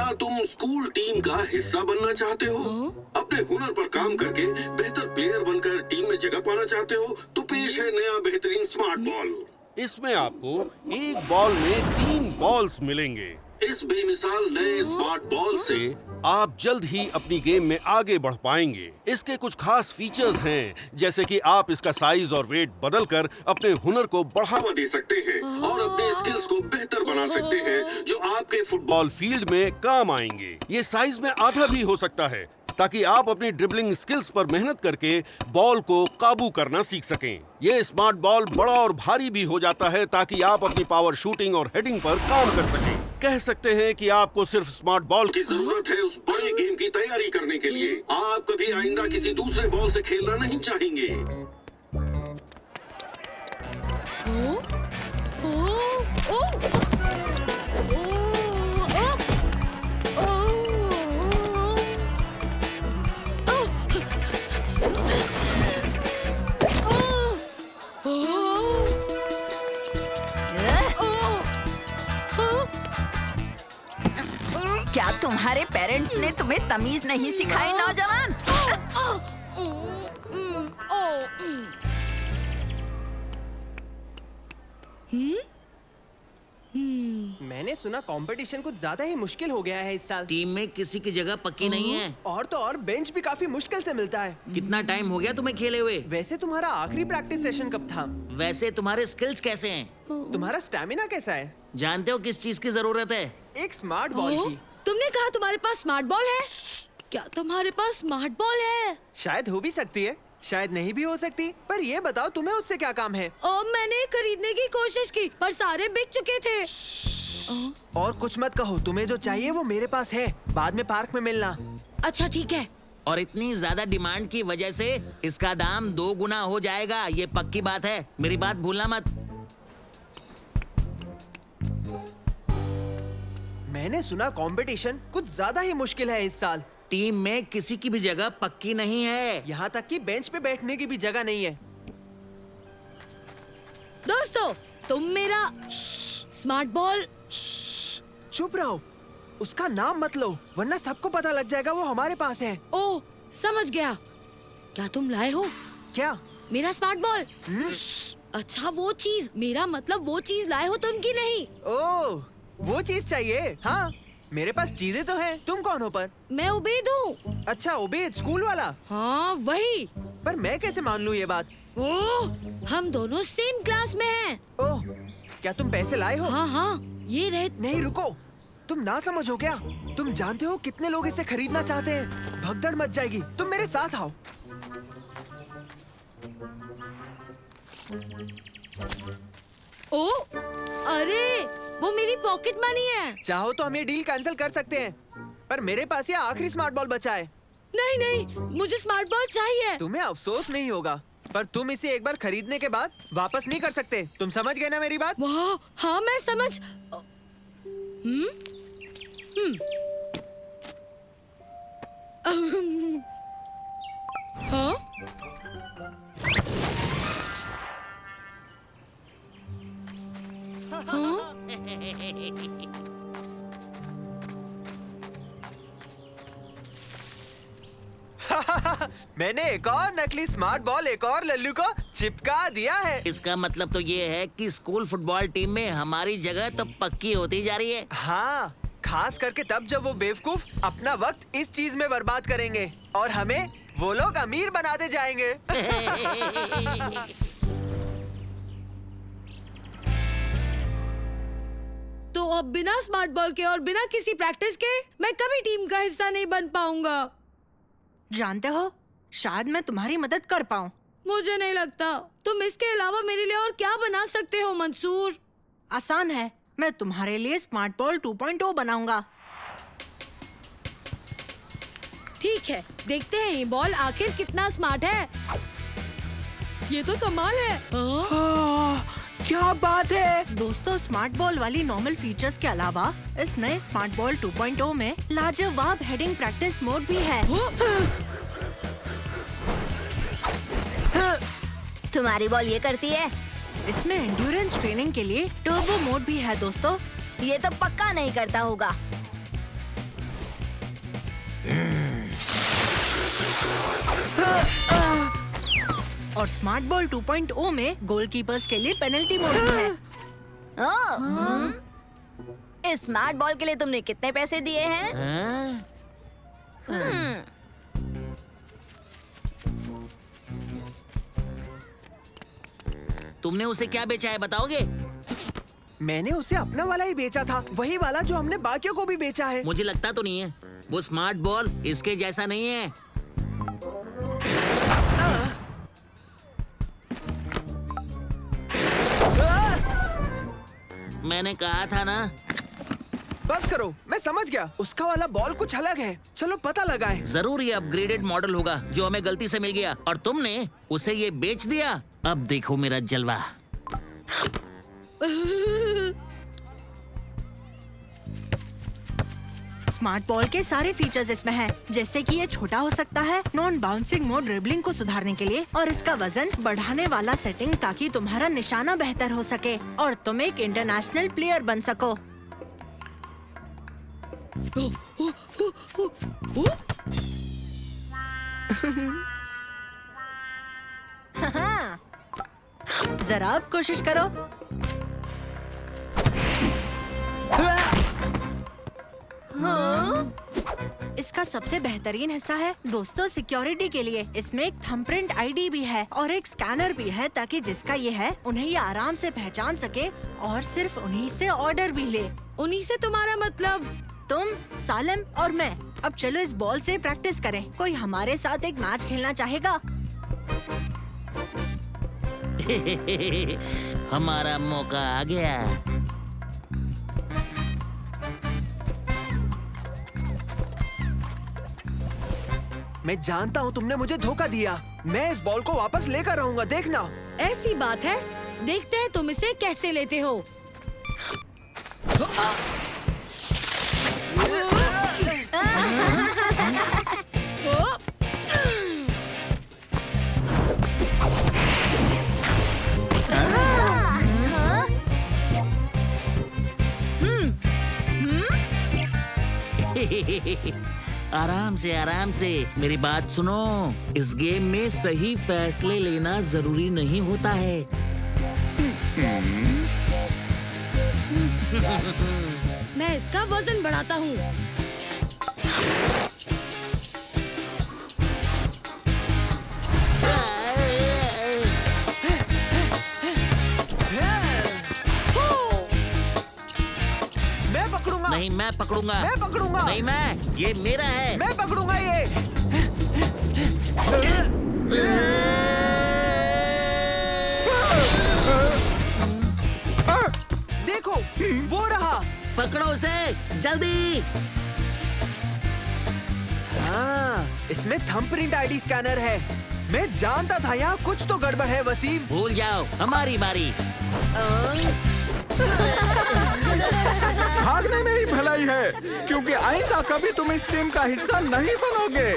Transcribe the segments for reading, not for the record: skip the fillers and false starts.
क्या तुम school team का हिस्सा बनना चाहते हो? अपने हुनर पर काम करके बेहतर प्लेयर बनकर टीम में जगह पाना चाहते हो? तो पेश है नया बेहतरीन स्मार्ट बॉल। इसमें आपको एक बॉल में 3 बॉल्स मिलेंगे। इस बेमिसाल नए स्मार्ट बॉल से आप जल्द ही अपनी गेम में आगे बढ़ पाएंगे। इसके कुछ खास फीचर्स हैं, जैसे कि आप इसका साइज और वेट बदलकर अपने हुनर को बढ़ावा दे सकते हैं और अपने स्किल्स को बेहतर बना सकते हैं, जो आपके फुटबॉल फील्ड में काम आएंगे। ये साइज में आधा भी हो सकता है, ताकि आप अपनी ड्रिबलिंग स्किल्स पर मेहनत करके बॉल को काबू करना सीख सकें। ये स्मार्ट बॉल बड़ा और भारी भी हो जाता है, ताकि आप अपनी पावर शूटिंग और हेडिंग पर काम कर सकें। कह सकते हैं कि आपको सिर्फ स्मार्ट बॉल की जरूरत है उस बड़े गेम की तैयारी करने के लिए। आप कभी आइंदा किसी दूसरे बॉल से खेलना नहीं चाहेंगे। क्या तुम्हारे पेरेंट्स ने तुम्हें तमीज नहीं सिखाई, नौजवान? मैंने सुना कंपटीशन कुछ ज्यादा ही मुश्किल हो गया है इस साल। टीम में किसी की जगह पक्की नहीं है। और तो और बेंच भी काफी मुश्किल से मिलता है। कितना टाइम हो गया तुम्हें खेले हुए? वैसे तुम्हारा आखिरी प्रैक्टिस सेशन कब था? वैसे तुम्हारे स्किल्स कैसे हैं? तुम्हारा स्टैमिना कैसा है? जानते हो किस चीज की जरूरत है? एक स्मार्ट बॉल की। तुमने कहा तुम्हारे पास स्मार्ट बॉल है? क्या तुम्हारे पास स्मार्ट बॉल है? शायद हो भी सकती है, शायद नहीं भी हो सकती। पर ये बताओ, तुम्हें उससे क्या काम है? मैंने खरीदने की कोशिश की, पर सारे बिक चुके थे। और कुछ मत कहो, तुम्हें जो चाहिए वो मेरे पास है। बाद में पार्क में मिलना। अच्छा ठीक है। और इतनी ज्यादा डिमांड की वजह से इसका दाम 2 गुना हो जाएगा, ये पक्की बात है। मेरी बात भूलना मत। मैंने सुना कंपटीशन कुछ ज्यादा ही मुश्किल है इस साल। टीम में किसी की भी जगह पक्की नहीं है। यहाँ तक कि बेंच पे बैठने की भी जगह नहीं है। दोस्तों, तुम मेरा स्मार्ट बॉल। चुप रहो, उसका नाम मत लो, वरना सबको पता लग जाएगा वो हमारे पास है। ओह, समझ गया। क्या तुम लाए हो? क्या? मेरा स्मार्ट बॉल। अच्छा, वो चीज, मेरा मतलब वो चीज लाए हो तुम की नहीं? ओह, वो चीज चाहिए? हाँ, मेरे पास चीजें तो हैं। तुम कौन हो पर? मैं उबैद हूँ। अच्छा, उबैद, स्कूल वाला? हाँ, वही। पर मैं कैसे मान लूँ ये बात? ओह, हम दोनों सेम क्लास में हैं। ओह, क्या तुम पैसे लाए हो? हाँ हाँ, ये रहे। नहीं, रुको, तुम ना समझो क्या? तुम जानते हो कितने लोग इसे खरीदना चाहते हैं? भगदड़ मच जाएगी, तुम मेरे साथ आओ। ओह, अरे, वो मेरी पॉकेट मनी है। चाहो तो हम ये डील कैंसिल कर सकते हैं, पर मेरे पास ये आखिरी स्मार्ट बॉल बचा है। नहीं नहीं, मुझे स्मार्ट बॉल चाहिए। तुम्हें अफसोस नहीं होगा, पर तुम इसे एक बार खरीदने के बाद वापस नहीं कर सकते। तुम समझ गए ना मेरी बात? वाह, हाँ मैं समझ। हाँ? मैंने एक और नकली स्मार्ट बॉल एक और लल्लू को चिपका दिया है। इसका मतलब तो ये है कि स्कूल फुटबॉल टीम में हमारी जगह तो पक्की होती जा रही है। हाँ, खास करके तब जब वो बेवकूफ अपना वक्त इस चीज में बर्बाद करेंगे और हमें वो लोग अमीर बनाते जाएंगे। तो अब बिना स्मार्ट बॉल के और बिना किसी प्रैक्टिस के मैं कभी टीम का हिस्सा नहीं बन पाऊंगा। जानते हो, शायद मैं तुम्हारी मदद कर पाऊं। मुझे नहीं लगता। तुम इसके अलावा मेरे लिए और क्या बना सकते हो मंसूर? आसान है, मैं तुम्हारे लिए स्मार्ट बॉल 2.0 बनाऊंगा। ठीक है, देखते हैं ये बॉल आखिर कितना स्मार्ट है। ये तो कमाल है। क्या बात है दोस्तों, स्मार्ट बॉल वाली नॉर्मल फीचर्स के अलावा इस नए स्मार्ट बॉल 2.0 में लाजवाब हेडिंग प्रैक्टिस मोड भी है। तुम्हारी बॉल ये करती है? इसमें एंड्योरेंस ट्रेनिंग के लिए टर्बो मोड भी है दोस्तों। ये तो पक्का नहीं करता होगा। और स्मार्ट बॉल 2.0 में गोलकीपर्स के लिए पेनल्टी मोड भी है। ओह, इस स्मार्ट बॉल के लिए तुमने कितने पैसे दिए हैं? हाँ? तुमने उसे क्या बेचा है बताओगे? मैंने उसे अपना वाला ही बेचा था, वही वाला जो हमने बाकियों को भी बेचा है। मुझे लगता तो नहीं है। वो स्मार्ट बॉल इसके जैसा नहीं है। मैंने कहा था ना। बस करो, मैं समझ गया। उसका वाला बॉल कुछ अलग है। चलो पता लगाएं। जरूर ये अपग्रेडेड मॉडल होगा जो हमें गलती से मिल गया और तुमने उसे ये बेच दिया। अब देखो मेरा जलवा। स्मार्ट बॉल के सारे फीचर्स इसमें हैं, जैसे कि ये छोटा हो सकता है, नॉन बाउंसिंग मोड ड्रिबलिंग को सुधारने के लिए, और इसका वजन बढ़ाने वाला सेटिंग ताकि तुम्हारा निशाना बेहतर हो सके और तुम एक इंटरनेशनल प्लेयर बन सको। जरा अब कोशिश करो। इसका सबसे बेहतरीन हिस्सा है दोस्तों सिक्योरिटी के लिए। इसमें एक थंबप्रिंट आईडी भी है और एक स्कैनर भी है ताकि जिसका ये है उन्हें ये आराम से पहचान सके और सिर्फ उन्हीं से ऑर्डर भी ले। उन्हीं से तुम्हारा मतलब? तुम, सालिम और मैं। अब चलो इस बॉल से प्रैक्टिस करें। कोई हमारे साथ एक मैच खेलना चाहेगा? हमारा मौका आ गया। मैं जानता हूँ तुमने मुझे धोखा दिया। मैं इस बॉल को वापस लेकर आऊंगा, देखना। ऐसी बात है, देखते हैं तुम इसे कैसे लेते हो। आराम से मेरी बात सुनो। इस गेम में सही फैसले लेना जरूरी नहीं होता है। मैं इसका वजन बढ़ाता हूँ। मैं पकड़ूंगा। नहीं, मैं पकड़ूंगा। मैं पकड़ूंगा। नहीं, मैं। ये मेरा है। मैं पकड़ूंगा ये। देखो, वो रहा। पकड़ो उसे, जल्दी। हाँ, इसमें थंबप्रिंट आईडी स्कैनर है। मैं जानता था यहाँ कुछ तो गड़बड़ है वसीम। भूल जाओ, हमारी बारी। भागने में ही भलाई है, क्योंकि आइंदा कभी तुम इस टीम का हिस्सा नहीं बनोगे।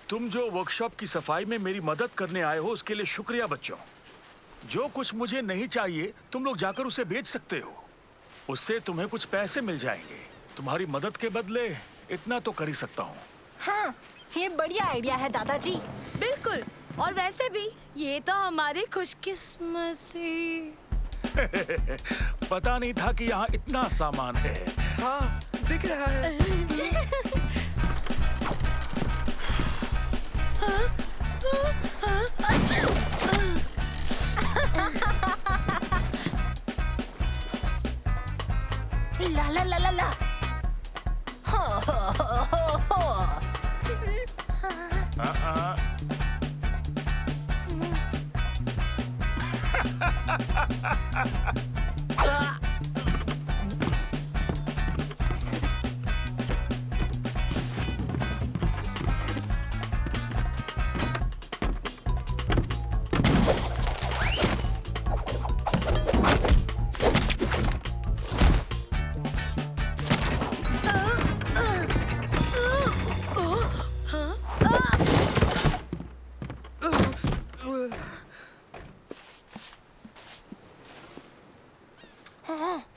तुम जो वर्कशॉप की सफाई में मेरी मदद करने आए हो उसके लिए शुक्रिया बच्चों। जो कुछ मुझे नहीं चाहिए तुम लोग जाकर उसे बेच सकते हो। उससे तुम्हें कुछ पैसे मिल जाएंगे। तुम्हारी मदद के बदले इतना तो कर ही सकता हूँ। हाँ, ये बढ़िया आइडिया है दादाजी। बिल्कुल, और वैसे भी ये तो हमारी खुशकिस्मती। पता नहीं था कि यहाँ इतना सामान है। हाँ, दिख रहा है। ला ला ला ला। हो हो हो हो हो।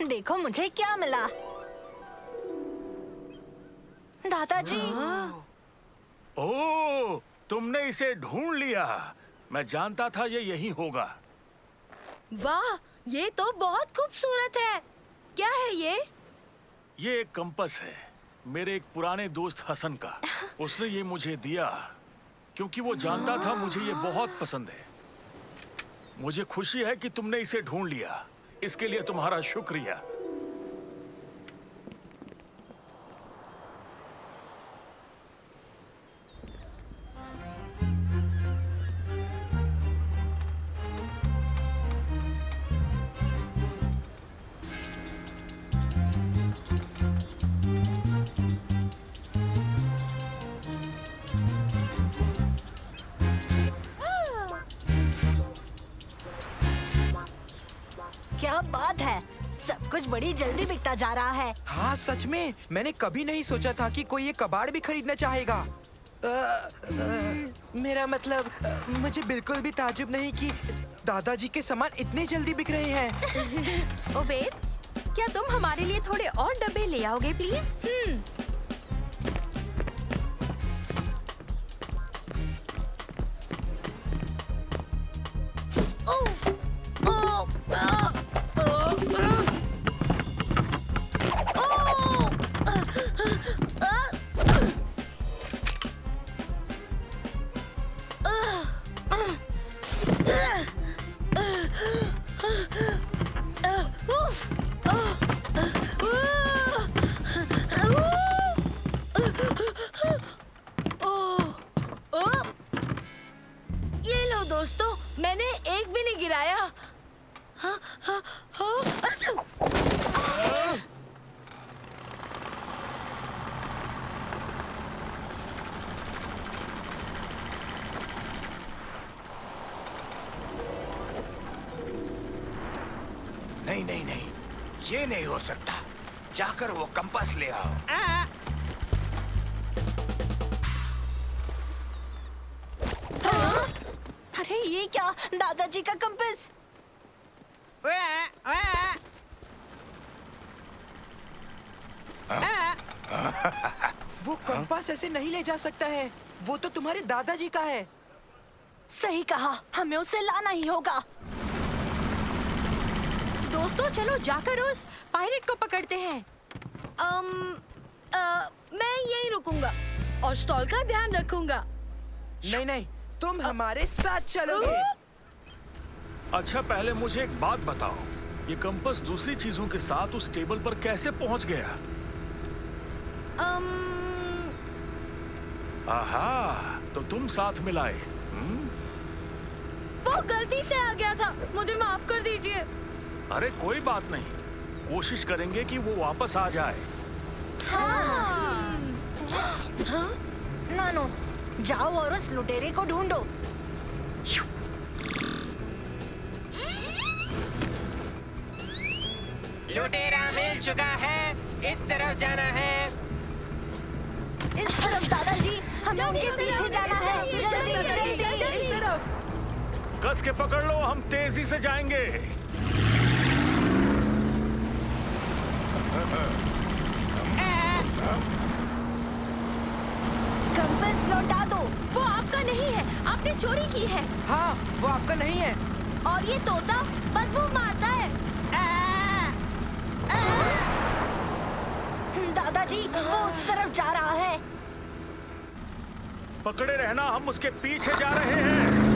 देखो मुझे क्या मिला। दादाजी। ओह, तुमने इसे ढूंढ लिया। मैं जानता था ये यहीं होगा। वाह, ये तो बहुत खूबसूरत है। क्या है ये? ये एक कंपास है, मेरे एक पुराने दोस्त हसन का। उसने ये मुझे दिया क्योंकि वो जानता था मुझे ये बहुत पसंद है। मुझे खुशी है कि तुमने इसे ढूंढ लिया। इसके लिए तुम्हारा शुक्रिया। क्या बात है, सब कुछ बड़ी जल्दी बिकता जा रहा है। हाँ सच में, मैंने कभी नहीं सोचा था कि कोई ये कबाड़ भी खरीदना चाहेगा। मेरा मतलब, मुझे बिल्कुल भी ताज्जुब नहीं कि दादाजी के सामान इतने जल्दी बिक रहे हैं। ओबेद, क्या तुम हमारे लिए थोड़े और डब्बे ले आओगे प्लीज? दोस्तों, मैंने एक भी नहीं गिराया। हाँ, हाँ, हाँ, नहीं नहीं नहीं, ये नहीं हो सकता। जाकर वो कंपास ले आओ। अरे ये क्या, दादाजी का कंपास। वो कंपास ऐसे नहीं ले जा सकता है। वो तो तुम्हारे दादाजी का है। सही कहा, हमें उसे लाना ही होगा। दोस्तों चलो जाकर उस पायरेट को पकड़ते हैं। मैं यहीं रुकूंगा और स्टॉल का ध्यान रखूंगा। नहीं नहीं, तुम हमारे साथ चलोगे। अच्छा, पहले मुझे एक बात बताओ, ये कंपास दूसरी चीजों के साथ उस टेबल पर कैसे पहुंच गया? आहा, तो तुम साथ मिलाए। वो गलती से आ गया था, मुझे माफ कर दीजिए। अरे कोई बात नहीं, कोशिश करेंगे कि वो वापस आ जाए। हाँ। नानो, जाओ और उस लुटेरे को ढूंढो। लुटेरा मिल चुका है, इस तरफ जाना है। इस तरफ दादाजी, हमें उनके पीछे जाना है। जल्दी जल्दी जल्दी इस तरफ। कस के पकड़ लो, हम तेजी से जाएंगे। कंपास लौटा दो। वो आपका नहीं है, आपने चोरी की है। हाँ, वो आपका नहीं है। और ये तोता बदबू मारता है। दादाजी, वो उस तरफ जा रहा है। पकड़े रहना, हम उसके पीछे जा रहे हैं।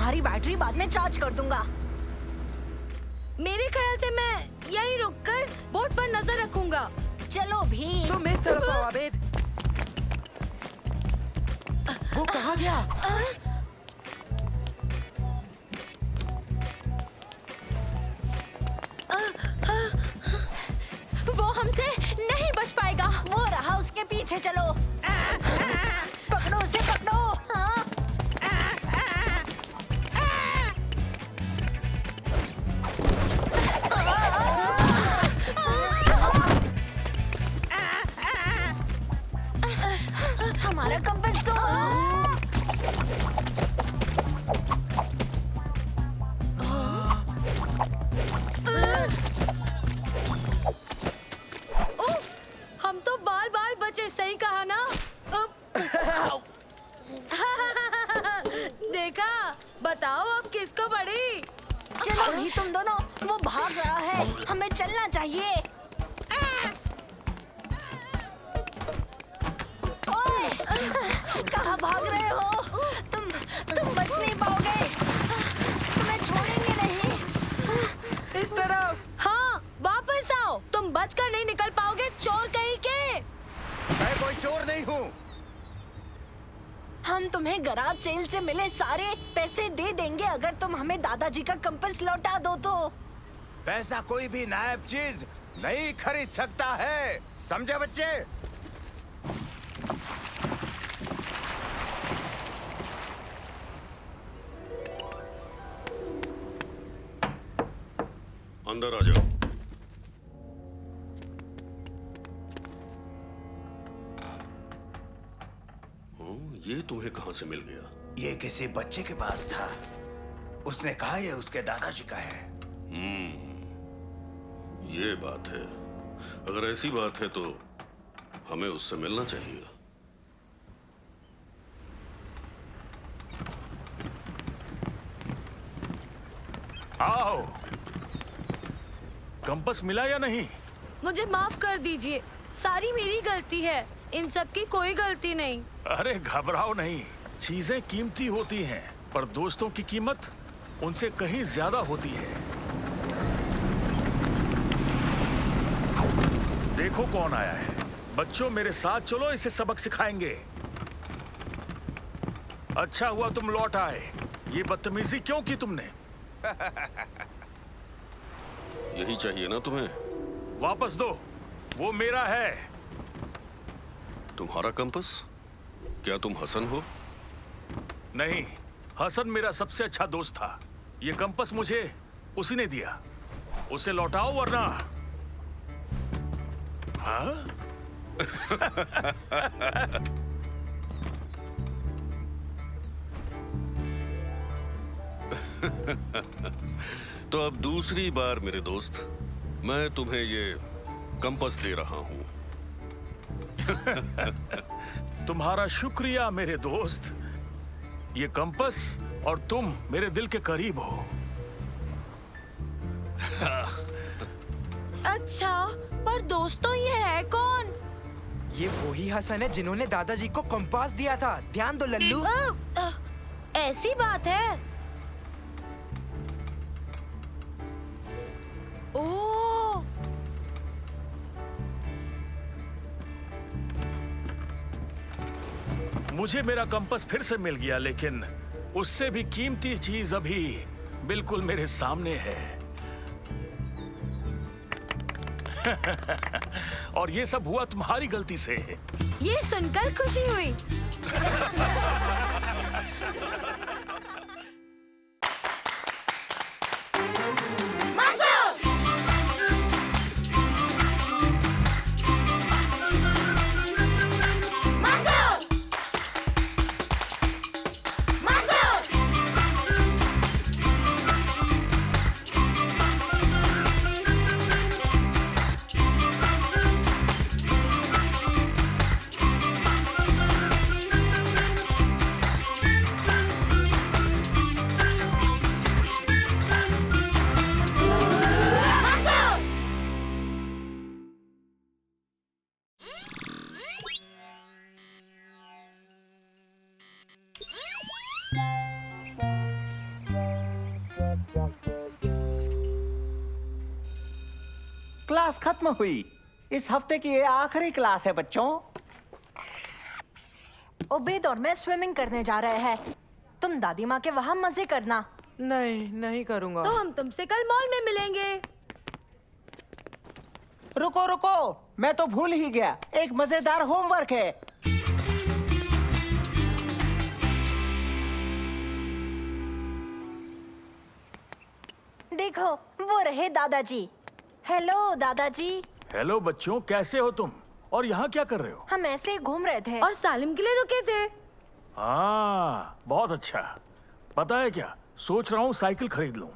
तुम्हारी बैटरी बाद में चार्ज कर दूंगा। मेरे ख्याल से मैं यहीं रुककर बोट पर नजर रखूंगा। चलो भी। तुम इस तरफ आओ आबेद। वो कहाँ गया? वो हमसे नहीं बच पाएगा। वो रहा, उसके पीछे चलो। पकड़ो उसे, पकड़ो। हमारा कंपास तो हम तो बाल बाल बचे, सही कहा ना? देखा, बताओ अब किसको पड़ी? चलो भी तुम दोनों, वो भाग रहा है, हमें चलना चाहिए। ओए, कहाँ भाग रहे हो? तुम बच नहीं पाओगे, तुम्हें छोड़ेंगे नहीं। इस तरफ। हाँ, वापस आओ, तुम बचकर नहीं निकल पाओगे, चोर कहीं के। मैं कोई चोर नहीं हूँ। हम तुम्हें गराज सेल से मिले सारे पैसे दे देंगे अगर तुम हमें दादाजी का कंपास लौटा दो तो। पैसा कोई भी नायाब चीज नहीं खरीद सकता है, समझे बच्चे? अंदर आ जाओ। ये तुम्हें कहाँ से मिल गया? ये किसी बच्चे के पास था। उसने कहा ये उसके दादाजी का है। ये बात है। अगर ऐसी बात है तो हमें उससे मिलना चाहिए। आओ। कंपास मिला या नहीं? मुझे माफ कर दीजिए, सारी मेरी गलती है, इन सब की कोई गलती नहीं। अरे घबराओ नहीं, चीजें कीमती होती हैं, पर दोस्तों की कीमत उनसे कहीं ज्यादा होती है। देखो कौन आया है। बच्चों मेरे साथ चलो, इसे सबक सिखाएंगे। अच्छा हुआ तुम लौट आए। ये बदतमीजी क्यों की तुमने? यही चाहिए ना तुम्हें? वापस दो, वो मेरा है। तुम्हारा कंपास? क्या तुम हसन हो? नहीं, हसन मेरा सबसे अच्छा दोस्त था। ये कंपास मुझे उसी ने दिया। उसे लौटाओ वरना। हाँ? तो अब दूसरी बार मेरे दोस्त, मैं तुम्हें ये कंपास दे रहा हूं। तुम्हारा शुक्रिया मेरे दोस्त। ये कंपास और तुम मेरे दिल के करीब हो। अच्छा, पर दोस्तों ये है कौन? ये वही हसन है जिन्होंने दादाजी को कंपास दिया था। ध्यान दो लल्लू। ऐसी बात है। ओह, मुझे मेरा कंपास फिर से मिल गया, लेकिन उससे भी कीमती चीज अभी बिल्कुल मेरे सामने है। और ये सब हुआ तुम्हारी गलती से। ये सुनकर खुशी हुई। क्लास खत्म हुई। इस हफ्ते की ये आखिरी क्लास है बच्चों। उबैद और मैं स्विमिंग करने जा रहे हैं। तुम दादी माँ के वहाँ मजे करना। नहीं करूँगा। तो हम तुमसे कल मॉल में मिलेंगे। रुको रुको, मैं तो भूल ही गया, एक मजेदार होमवर्क है। देखो वो रहे दादाजी। हेलो दादाजी। हेलो बच्चों, कैसे हो तुम? और यहाँ क्या कर रहे हो? हम ऐसे ही घूम रहे थे। और सालिम के लिए रुके थे। हाँ, बहुत अच्छा। पता है क्या, सोच रहा हूँ साइकिल खरीद लूं।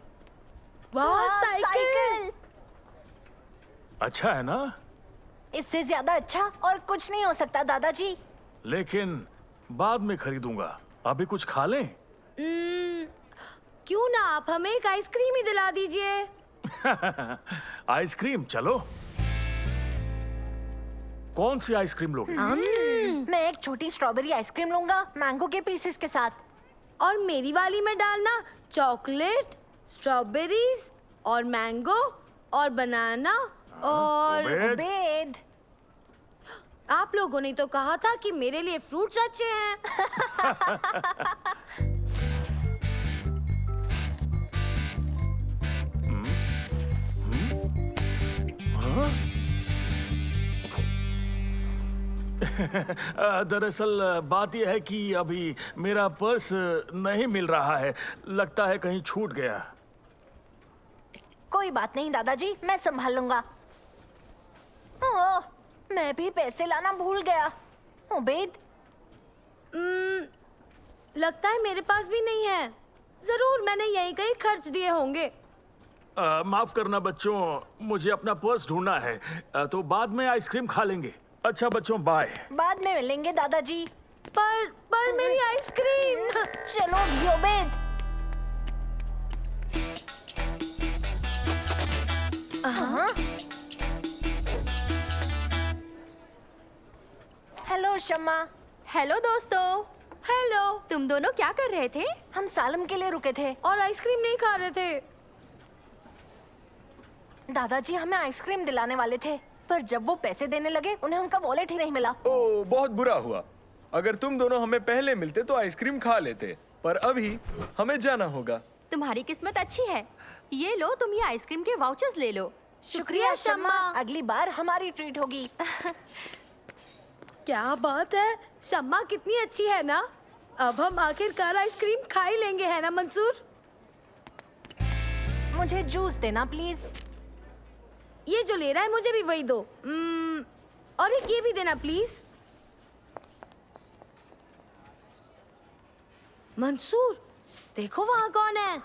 वाह, साइकिल। अच्छा है ना? इससे ज्यादा अच्छा और कुछ नहीं हो सकता दादाजी। लेकिन बाद में खरीदूंगा, अभी कुछ खा लें? क्यों ना आप हमें एक आइसक्रीम ही दिला दीजिए। आइसक्रीम, चलो। कौन सी आइसक्रीम लोगे? मैं एक छोटी स्ट्रॉबेरी आइसक्रीम लूंगा, मैंगो के पीसेस के साथ। और मेरी वाली में डालना चॉकलेट, स्ट्रॉबेरीज और मैंगो और बनाना और उबैद, आप लोगों ने तो कहा था कि मेरे लिए फ्रूट्स अच्छे हैं। दरअसल बात यह है कि अभी मेरा पर्स नहीं मिल रहा है, लगता है कहीं छूट गया। कोई बात नहीं दादाजी, मैं संभाल लूंगा। ओह, मैं भी पैसे लाना भूल गया। उबैद, लगता है मेरे पास भी नहीं है। जरूर मैंने यहीं कहीं खर्च दिए होंगे। माफ करना बच्चों, मुझे अपना पर्स ढूंढना है, तो बाद में आइसक्रीम खा लेंगे। अच्छा बच्चों, बाय। बाद में मिलेंगे दादाजी। पर मेरी आइसक्रीम। चलो भी उबैद। हेलो शम्मा। हेलो दोस्तों। हेलो। तुम दोनों क्या कर रहे थे? हम सालम के लिए रुके थे और आइसक्रीम नहीं खा रहे थे। दादाजी हमें आइसक्रीम दिलाने वाले थे, पर जब वो पैसे देने लगे उन्हें उनका वॉलेट ही नहीं मिला। ओह, बहुत बुरा हुआ। अगर तुम दोनों हमें पहले मिलते तो आइसक्रीम खा लेते, पर अभी हमें जाना होगा। तुम्हारी किस्मत अच्छी है। ये लो, तुम ये आइसक्रीम के वाउचर्स ले लो। शुक्रिया शम्मा, अगली बार हमारी ट्रीट होगी। क्या बात है, शम्मा कितनी अच्छी है ना। अब हम आखिरकार आइसक्रीम खा ही लेंगे, है ना मंसूर? मुझे जूस देना प्लीज। ये जो ले रहा है मुझे भी वही दो। और एक ये भी देना प्लीज। मंसूर, देखो वहाँ कौन है।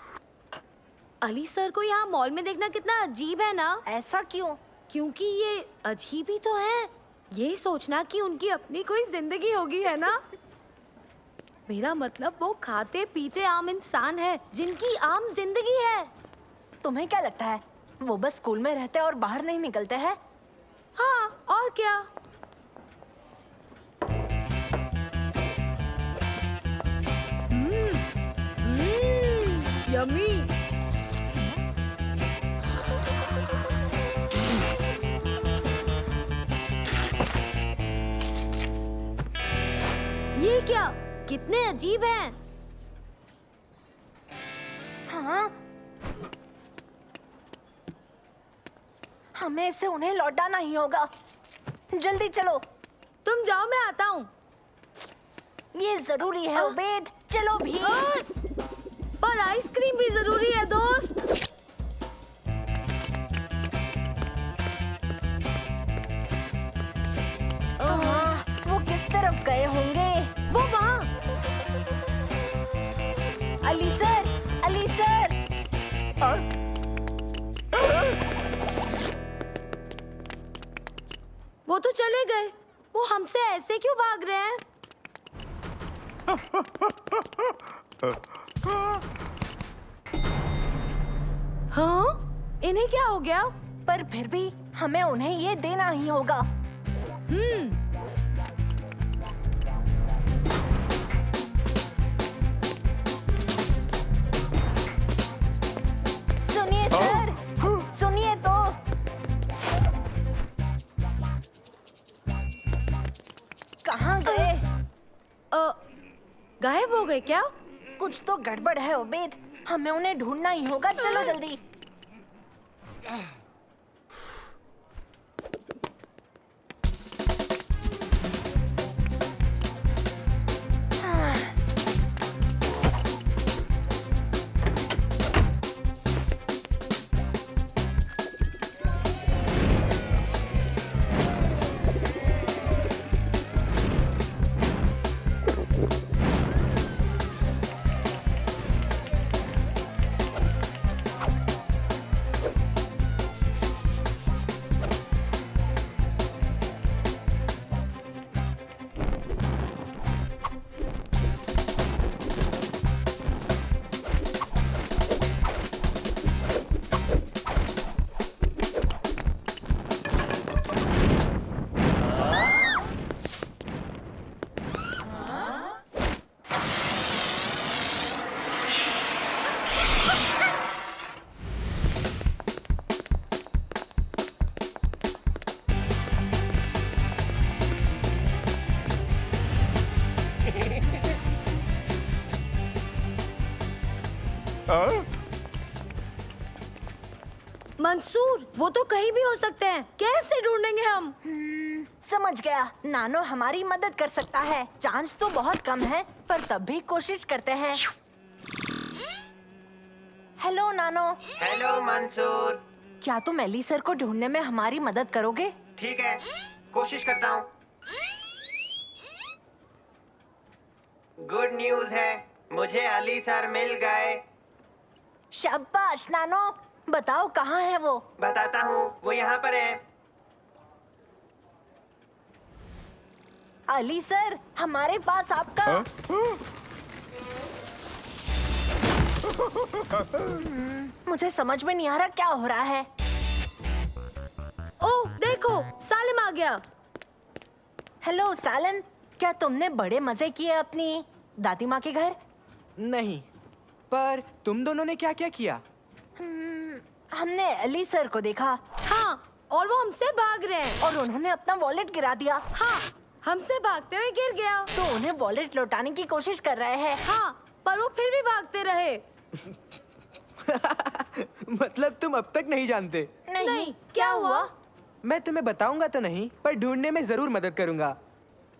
अली सर को यहाँ मॉल में देखना कितना अजीब है ना। ऐसा क्यों? क्योंकि ये अजीब ही तो है। ये सोचना कि उनकी अपनी कोई जिंदगी होगी, है ना। मेरा मतलब वो खाते पीते आम इंसान है जिनकी आम जिंदगी है। तुम्हें क्या लगता है वो बस स्कूल में रहते और बाहर नहीं निकलते हैं? हाँ, और क्या। यम्मी। ये क्या, कितने अजीब हैं। हाँ, हमें इसे उन्हें लौटाना ही होगा। जल्दी चलो। तुम जाओ, मैं आता हूँ। ये जरूरी है उबैद, चलो भी। पर आइसक्रीम भी जरूरी है दोस्त। वो किस तरफ गए होंगे? वो वहाँ। Ali sir, Ali sir. वो तो चले गए। वो हमसे ऐसे क्यों भाग रहे हैं? हाँ? इन्हें क्या हो गया? पर फिर भी हमें उन्हें ये देना ही होगा। सुनिए सर, सुनिए तो। कहाँ गए? गायब हो गए क्या? कुछ तो गड़बड़ है उबैद, हमें उन्हें ढूंढना ही होगा। चलो जल्दी। मंसूर, वो तो कहीं भी हो सकते हैं, कैसे ढूंढेंगे हम? समझ गया, नानो हमारी मदद कर सकता है। चांस तो बहुत कम है, पर तब भी कोशिश करते हैं। हेलो नानो। हेलो मंसूर। क्या तुम एली सर को ढूंढने में हमारी मदद करोगे? ठीक है, कोशिश करता हूँ। गुड न्यूज़ है, मुझे अली सर मिल गए। शाबाश नानो, बताओ कहाँ है वो? बताता हूँ, वो यहाँ पर है। अली सर, हमारे पास आपका मुझे समझ में नहीं आ रहा क्या हो रहा है। ओह देखो, सालिम आ गया। हेलो सालिम, क्या तुमने बड़े मजे किए अपनी दादी माँ के घर? नहीं, पर तुम दोनों ने क्या क्या किया? हमने अली सर को देखा। हाँ, और वो हमसे भाग रहे हैं। और उन्होंने अपना वॉलेट गिरा दिया। हाँ, हमसे भागते हुए गिर गया। तो उन्हें वॉलेट लौटाने की कोशिश कर रहे हैं। हाँ, पर वो फिर भी भागते रहे। मतलब तुम अब तक नहीं जानते? नहीं, क्या हुआ? मैं तुम्हें बताऊंगा तो नहीं, पर ढूंढने में जरूर मदद करूंगा।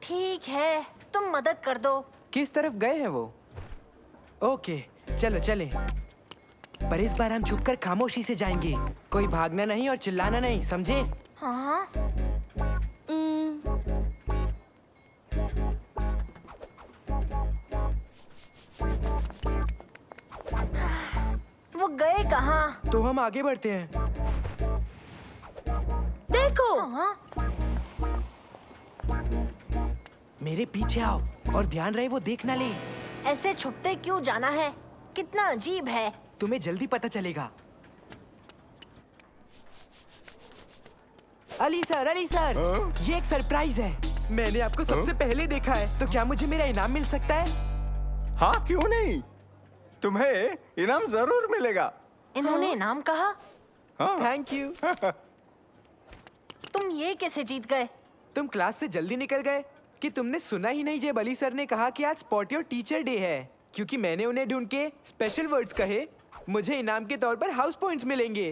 ठीक है, तुम मदद कर दो। किस तरफ गए हैं वो? ओके, चलो चलें। पर इस बार हम छुपकर खामोशी से जाएंगे। कोई भागना नहीं और चिल्लाना नहीं, समझे? हाँ। वो गए कहाँ? तो हम आगे बढ़ते हैं। देखो। हाँ? मेरे पीछे आओ और ध्यान रहे वो देख ना ले। ऐसे छुपते क्यों जाना है? कितना अजीब है। तुम्हें जल्दी पता चलेगा। अली सर, ये एक सरप्राइज है। मैंने आपको सबसे पहले देखा है, तो क्या मुझे मेरा इनाम मिल सकता है? हाँ, क्यों नहीं, तुम्हें इनाम जरूर मिलेगा। इन्होंने इनाम कहा? Thank you. तुम ये कैसे जीत गए? तुम क्लास से जल्दी निकल गए कि तुमने सुना ही नहीं जब अली सर ने कहा कि आज स्पॉट योर टीचर डे है। क्योंकि मैंने उन्हें ढूंढ के स्पेशल वर्ड्स कहे, मुझे इनाम के तौर पर हाउस पॉइंट्स मिलेंगे।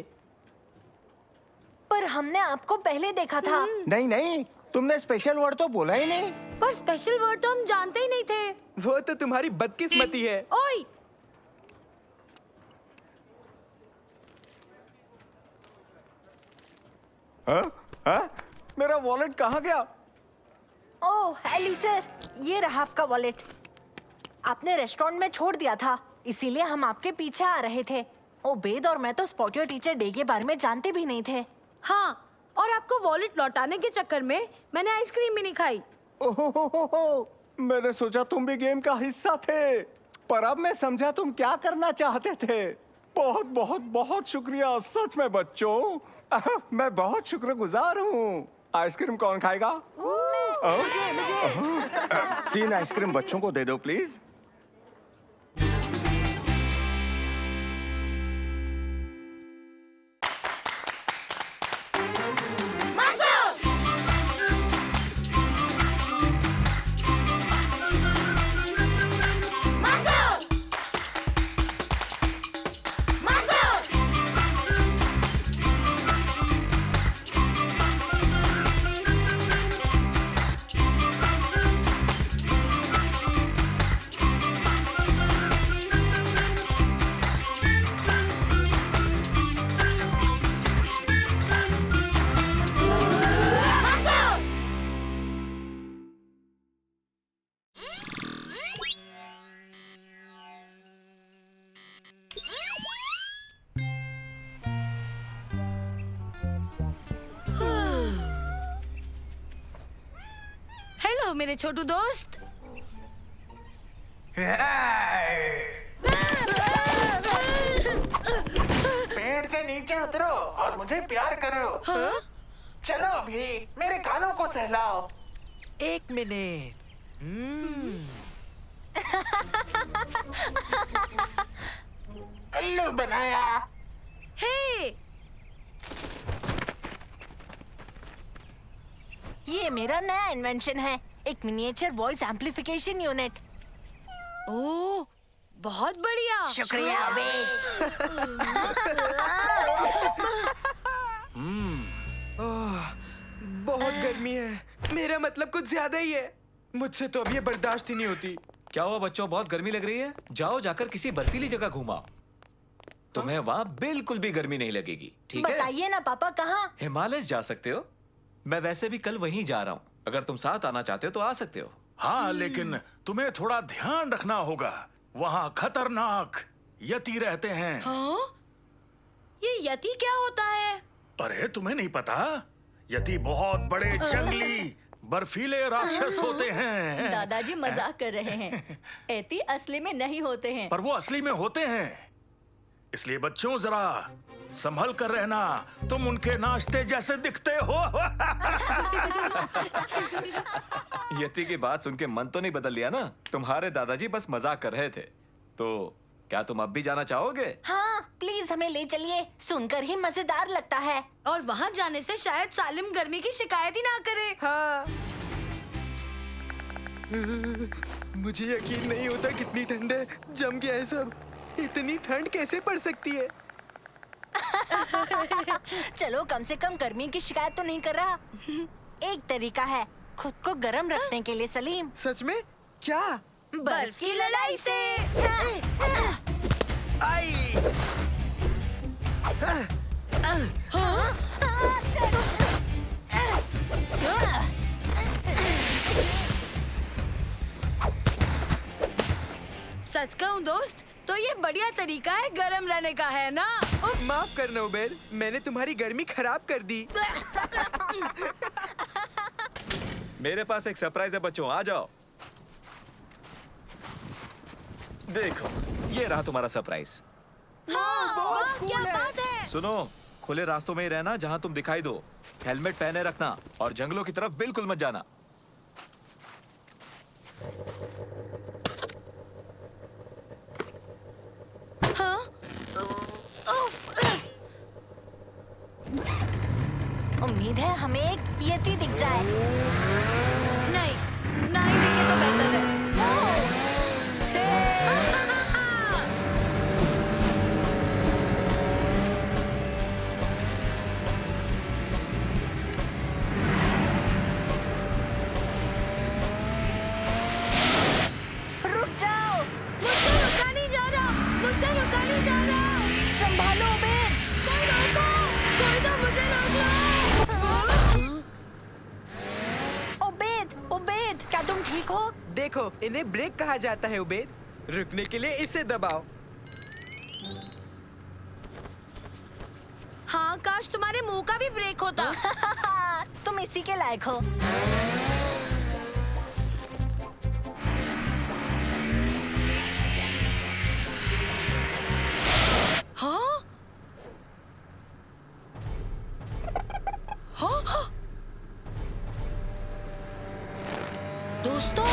पर हमने आपको पहले देखा था। नहीं, तुमने स्पेशल वर्ड तो बोला ही नहीं। पर स्पेशल वर्ड तो हम जानते ही नहीं थे। वो तो तुम्हारी बदकिस्मती है। ओए! मेरा वॉलेट कहाँ गया? ओह एली सर, ये रहा आपका वॉलेट। आपने रेस्टोरेंट में छोड़ दिया था, इसीलिए हम आपके पीछे आ रहे थे। उबैद और मैं तो स्पॉट योर टीचर डे के बारे में जानते भी नहीं थे। हाँ, और आपको वॉलेट लौटाने के चक्कर में मैंने आइसक्रीम भी नहीं खाई। ओहो, मैंने सोचा तुम भी गेम का हिस्सा थे, पर अब मैं समझा तुम क्या करना चाहते थे। बहुत बहुत बहुत शुक्रिया, सच में बच्चों। मैं बहुत शुक्रगुजार हूँ। आइसक्रीम कौन खाएगा? मुझे 3 आइसक्रीम बच्चों को दे दो प्लीज। हेलो मेरे छोटू दोस्त। पेड़ से नीचे उतरो और मुझे प्यार करो। हाँ? चलो अभी मेरे कानों को सहलाओ। 1 मिनट। उल्लू बनाया। हे, ये मेरा नया इन्वेंशन है, एक मिनिएचर वॉइस एम्प्लीफिकेशन यूनिट। ओह, बहुत बढ़िया। शुक्रिया बहुत गर्मी है। मेरा मतलब कुछ ज्यादा ही है। मुझसे तो अब ये बर्दाश्त ही नहीं होती। क्या हुआ बच्चों, बहुत गर्मी लग रही है? जाओ जाकर किसी बर्फीली जगह घूमाओ, तुम्हें वहाँ बिल्कुल भी गर्मी नहीं लगेगी। ठीक है? बताइए ना पापा, कहाँ? हिमालय जा सकते हो। मैं वैसे भी कल वहीं जा रहा हूँ, अगर तुम साथ आना चाहते हो तो आ सकते हो। हाँ, लेकिन तुम्हें थोड़ा ध्यान रखना होगा, वहाँ खतरनाक यति रहते हैं। हाँ? ये यति क्या होता है? अरे तुम्हें नहीं पता? यति बहुत बड़े जंगली बर्फीले राक्षस होते हैं। दादाजी मजाक कर रहे हैं। यति असली में नहीं होते हैं। पर वो असली में होते हैं, इसलिए बच्चों जरा संभल कर रहना, तुम उनके नाश्ते जैसे दिखते हो। यति की बात सुन के मन तो नहीं बदल लिया ना? तुम्हारे दादाजी बस मजाक कर रहे थे। तो क्या तुम अब भी जाना चाहोगे? हाँ, प्लीज हमें ले चलिए, सुनकर ही मजेदार लगता है। और वहाँ जाने से शायद सालिम गर्मी की शिकायत ही ना करे। हाँ। मुझे यकीन नहीं होता कितनी ठंड है। जम गया है सब। इतनी ठंड कैसे पड़ सकती है? चलो, कम से कम गर्मी की शिकायत तो नहीं कर रहा। एक तरीका है खुद को गर्म रखने के लिए सलीम। सच में? क्या? बर्फ की लड़ाई से। आई! सच कहूँ दोस्त, तो ये बढ़िया तरीका है गरम रहने का, है ना? माफ करना उबेर, मैंने तुम्हारी गर्मी खराब कर दी। मेरे पास एक सरप्राइज है बच्चों, आ जाओ। देखो, ये रहा तुम्हारा सरप्राइज। वाह, क्या बात है। सुनो, खुले रास्तों में ही रहना जहां तुम दिखाई दो। हेलमेट पहने रखना और जंगलों की तरफ बिल्कुल मत जाना। हाँ? उम्मीद है हमें एक यति दिख जाए। नहीं, ना ही दिखे तो बेहतर है। रुक जाओ, मुझसे रुका नहीं जा रहा, मुझसे रुका नहीं जा रहा। संभालो उबेर। कोई रोको, कोई तो मुझे रोक लो। उबेद, उबेद, क्या तुम ठीक हो? देखो, इन्हें ब्रेक कहा जाता है उबेर। रुकने के लिए इसे दबाओ। हाँ, काश तुम्हारे मुंह का भी ब्रेक होता। तुम इसी के लायक हो। हाँ? हाँ? दोस्तों,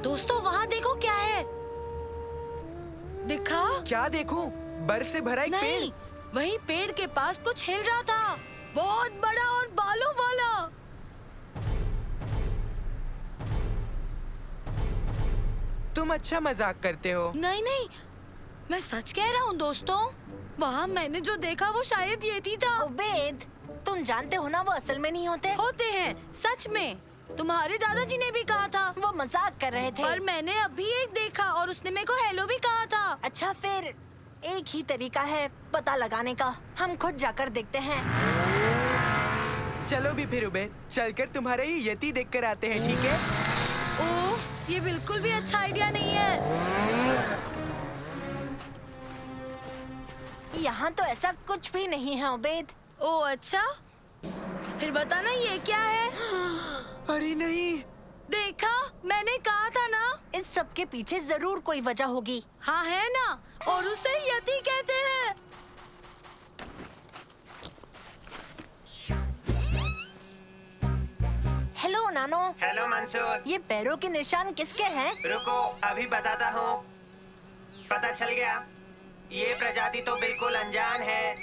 दोस्तों वहाँ देखो क्या है। दिखा? क्या देखूं? बर्फ से भरा एक नहीं, पेड़। वहीं पेड़ के पास कुछ हिल रहा था, बहुत बड़ा और बालों वाला। तुम अच्छा मजाक करते हो। नहीं नहीं, मैं सच कह रहा हूँ दोस्तों, वहाँ मैंने जो देखा वो शायद यति था। उबेद, तुम जानते हो ना वो असल में नहीं होते। होते हैं, सच में। तुम्हारे दादाजी ने भी कहा था। वो मजाक कर रहे थे। पर मैंने अभी एक देखा और उसने मेरे को हेलो भी कहा था। अच्छा, फिर एक ही तरीका है पता लगाने का। हम खुद जाकर देखते हैं। चलो भी फिर उबेर, चलकर तुम्हारा ये यति देख कर आते हैं, ठीक है? उफ, ये बिल्कुल भी अच्छा आइडिया नहीं है। यहाँ तो ऐसा कुछ भी नहीं है उबेद। ओ अच्छा, फिर बताना ये क्या है? अरे नहीं, देखा, मैंने कहा था ना। इस सब के पीछे जरूर कोई वजह होगी। हाँ है ना, और उसे यति कहते हैं। हेलो नानो। हेलो मंसूर। ये पैरों के निशान किसके हैं? रुको, अभी बताता हूँ। पता चल गया, ये प्रजाति तो बिल्कुल अनजान है।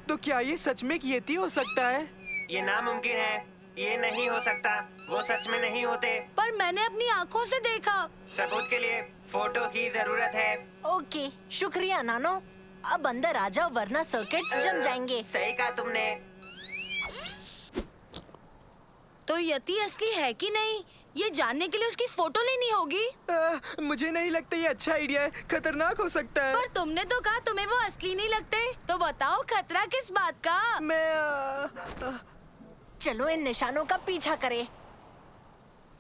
तो क्या ये सच में यति हो सकता है? ये नामुमकिन है, ये नहीं हो सकता। वो सच में नहीं होते। पर मैंने अपनी आँखों से देखा। सबूत के लिए फोटो की जरूरत है। ओके, शुक्रिया नानो। अब अंदर आ जाओ वरना सर्किट्स जम जाएंगे। सही कहा तुमने। तो यति असली है कि नहीं, ये जानने के लिए उसकी फोटो लेनी होगी। मुझे नहीं लगता ये अच्छा आइडिया है, खतरनाक हो सकता है। पर तुमने तो कहा तुम्हें वो असली नहीं लगते, तो बताओ खतरा किस बात का? चलो इन निशानों का पीछा करें।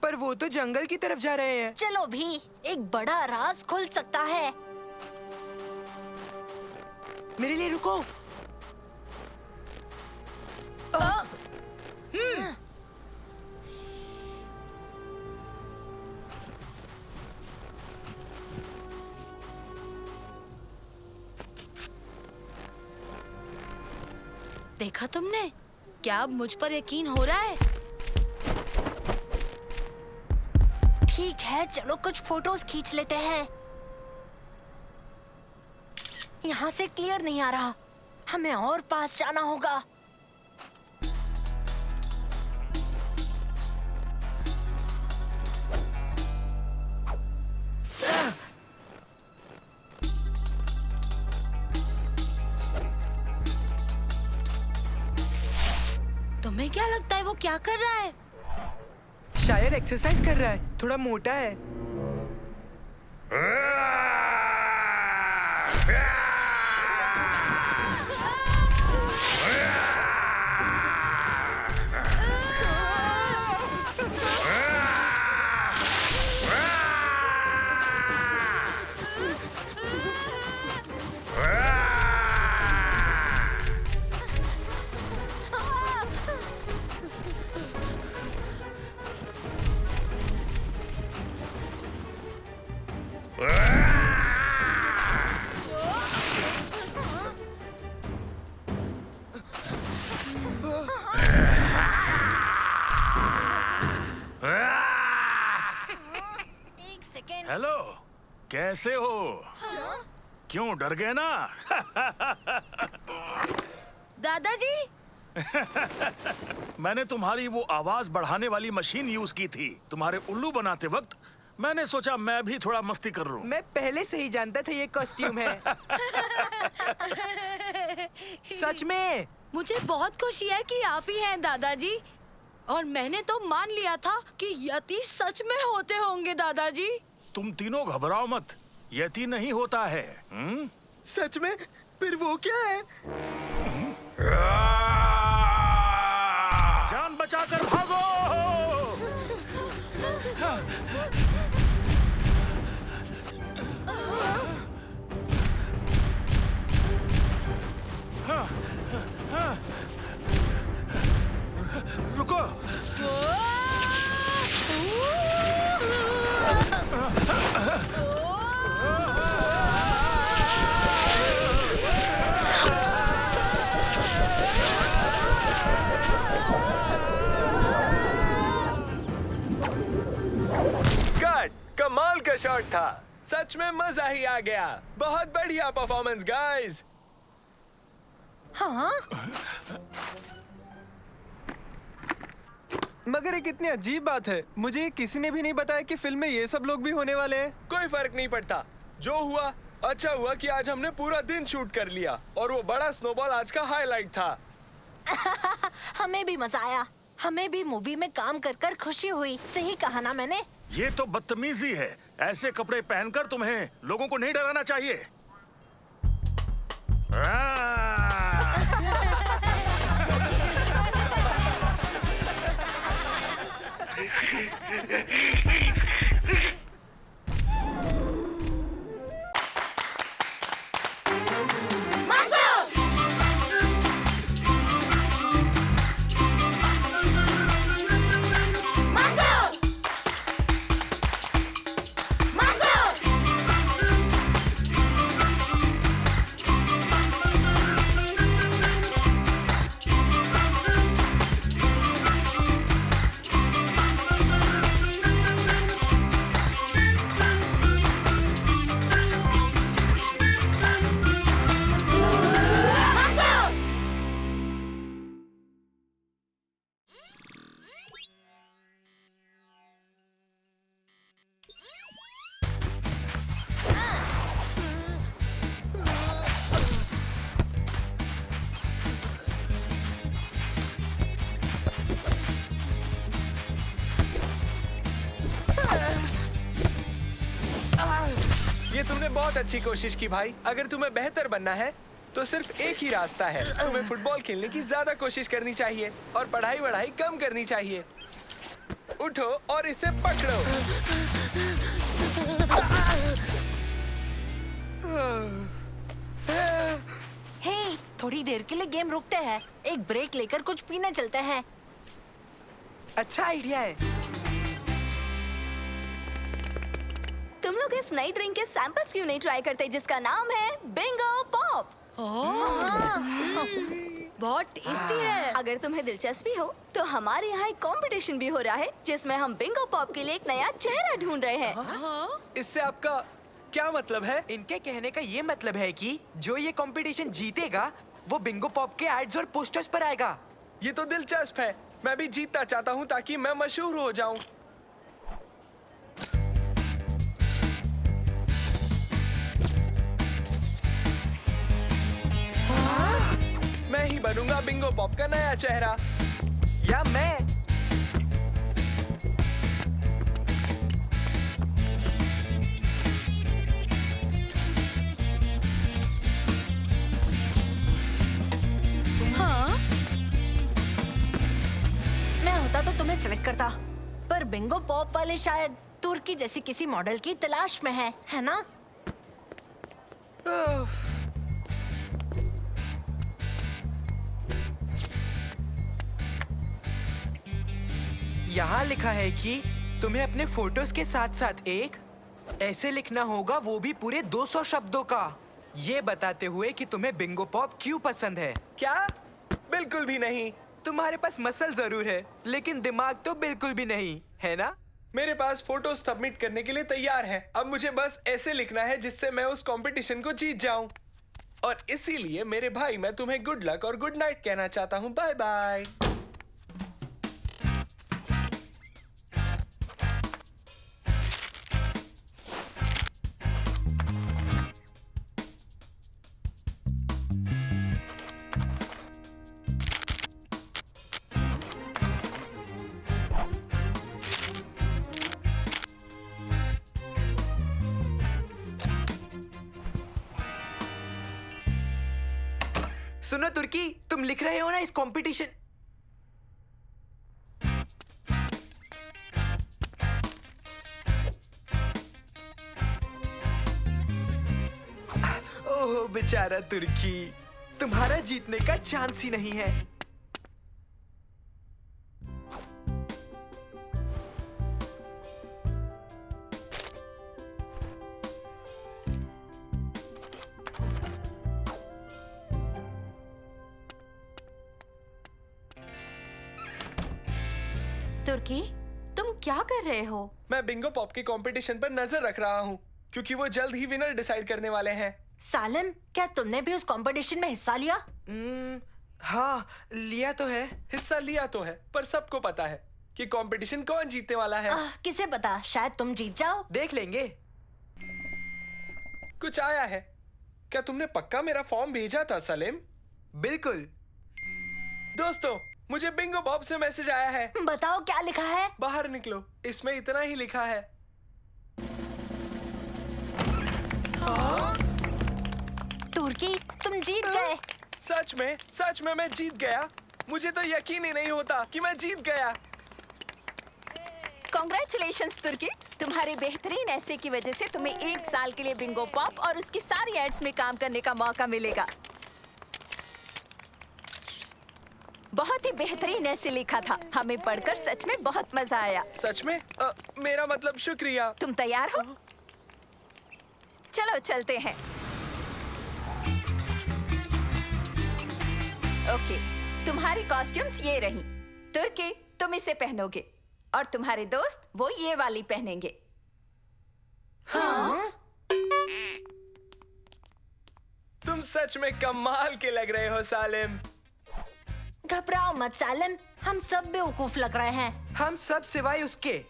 पर वो तो जंगल की तरफ जा रहे हैं। चलो भी, एक बड़ा राज खुल सकता है। मेरे लिए रुको। देखा तुमने? क्या अब मुझ पर यकीन हो रहा है? ठीक है, चलो कुछ फोटोज खींच लेते हैं। यहाँ से क्लियर नहीं आ रहा, हमें और पास जाना होगा। तुम्हें क्या लगता है वो क्या कर रहा है? शायद एक्सरसाइज कर रहा है, थोड़ा मोटा है। हेलो, कैसे हो? क्यों डर गए ना? दादाजी। मैंने तुम्हारी वो आवाज बढ़ाने वाली मशीन यूज की थी तुम्हारे उल्लू बनाते वक्त। मैंने सोचा मैं भी थोड़ा मस्ती कर लूं। मैं पहले से ही जानता था ये कॉस्ट्यूम है। सच में मुझे बहुत खुशी है कि आप ही हैं दादाजी। और मैंने तो मान लिया था कि यति सच में होते होंगे दादाजी। तुम तीनों घबराओ मत, यति नहीं होता है। सच में? फिर वो क्या है? जान बचाकर भागो! रुको! कमाल का शॉट था, सच में मजा ही आ गया। बहुत बढ़िया परफॉर्मेंस गाइस। हाँ? मगर एक इतनी अजीब बात है, मुझे किसी ने भी नहीं बताया कि फिल्म में ये सब लोग भी होने वाले हैं। कोई फर्क नहीं पड़ता, जो हुआ अच्छा हुआ कि आज हमने पूरा दिन शूट कर लिया और वो बड़ा स्नोबॉल आज का हाईलाइट था। हमें भी मजा आया, हमें भी मूवी में काम कर कर खुशी हुई। सही कहा ना मैंने? ये तो बदतमीजी है, ऐसे कपड़े पहनकर तुम्हें लोगों को नहीं डराना चाहिए। अच्छी कोशिश की भाई। अगर तुम्हें बेहतर बनना है तो सिर्फ एक ही रास्ता है, तुम्हें फुटबॉल खेलने की ज्यादा कोशिश करनी चाहिए और पढ़ाई वढ़ाई कम करनी चाहिए। उठो और इसे पकड़ो। हे, थोड़ी देर के लिए गेम रोकते हैं, एक ब्रेक लेकर कुछ पीने चलते हैं। अच्छा आइडिया है। तुम लोग इस नई ड्रिंक के सैंपल्स क्यों नहीं ट्राई करते जिसका नाम है बिंगो पॉप? बहुत टेस्टी है। अगर तुम्हें दिलचस्पी हो तो हमारे यहाँ एक कंपटीशन भी हो रहा है जिसमें हम बिंगो पॉप के लिए एक नया चेहरा ढूंढ रहे हैं। इससे आपका क्या मतलब है? इनके कहने का ये मतलब है कि जो ये कंपटीशन जीतेगा वो बिंगो पॉप के एड्स और पोस्टर्स पर आएगा। ये तो दिलचस्प है। मैं भी जीतना चाहता हूँ ताकि मैं मशहूर हो जाऊं। मैं ही बनूंगा बिंगो पॉप का नया चेहरा। या मैं। हाँ? मैं होता तो तुम्हें सिलेक्ट करता, पर बिंगो पॉप वाले शायद तुर्की जैसी किसी मॉडल की तलाश में है ना? यहाँ लिखा है कि तुम्हें अपने फोटोज के साथ साथ एक ऐसे लिखना होगा, वो भी पूरे 200 शब्दों का, ये बताते हुए कि तुम्हें बिंगो पॉप क्यों पसंद है। क्या? बिल्कुल भी नहीं। तुम्हारे पास मसल जरूर है लेकिन दिमाग तो बिल्कुल भी नहीं है ना? मेरे पास फोटो सबमिट करने के लिए तैयार है। अब मुझे बस ऐसे लिखना है जिससे मैं उस कंपटीशन को जीत जाऊं। और इसीलिए मेरे भाई मैं तुम्हें गुड लक और गुड नाइट कहना चाहता हूं। Bye bye. सुनो तुर्की, तुम लिख रहे हो ना इस कंपटीशन। ओह बेचारा तुर्की, तुम्हारा जीतने का चांस ही नहीं है। तुर्की, तुम क्या कर रहे हो? मैं बिंगो पॉप के कंपटीशन पर नजर रख रहा हूँ क्योंकि वो जल्द ही विनर डिसाइड करने वाले हैं। सालिम, क्या तुमने भी उस कंपटीशन में हिस्सा लिया? हाँ, लिया तो है। हिस्सा लिया तो है, पर सबको पता है कि कंपटीशन कौन जीतने वाला है। किसे पता, शायद तुम जीत जाओ। देख लेंगे। कुछ आया है। क्या तुमने पक्का मेरा फॉर्म भेजा था सलीम? बिल्कुल। दोस्तों, मुझे बिंगो पॉप से मैसेज आया है। बताओ क्या लिखा है? बाहर निकलो, इसमें इतना ही लिखा है। तुर्की, तुम जीत गए। सच में मैं जीत गया। मुझे तो यकीन ही नहीं होता कि मैं जीत गया। कांग्रेचुलेशंस तुर्की, तुम्हारे बेहतरीन ऐसे की वजह से तुम्हें 1 साल के लिए बिंगो पॉप और उसकी सारी एड्स में काम करने का मौका मिलेगा। बहुत ही बेहतरीन ऐसे लिखा था, हमें पढ़कर सच में बहुत मजा आया। सच में? मेरा मतलब शुक्रिया। तुम तैयार हो? चलो चलते हैं। ओके, तुम्हारी कॉस्ट्यूम्स ये रही। तुर्की, तुम इसे पहनोगे और तुम्हारे दोस्त वो ये वाली पहनेंगे। हाँ? तुम सच में कमाल के लग रहे हो सालिम। घबराओ मत सालिम, हम सब बेवकूफ लग रहे हैं। हम सब सिवाय उसके।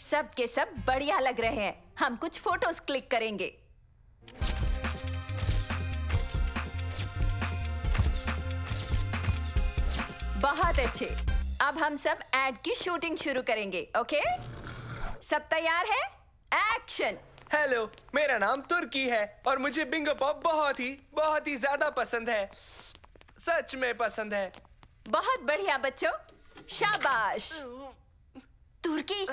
सब के सब बढ़िया लग रहे हैं। हम कुछ फोटोज क्लिक करेंगे। बहुत अच्छे। अब हम सब एड की शूटिंग शुरू करेंगे। ओके, सब तैयार है? एक्शन। हेलो, मेरा नाम तुर्की है और मुझे बिंगो पॉप बहुत ही ज्यादा पसंद है। सच में पसंद है। बहुत बढ़िया बच्चों, शाबाश। तुर्की,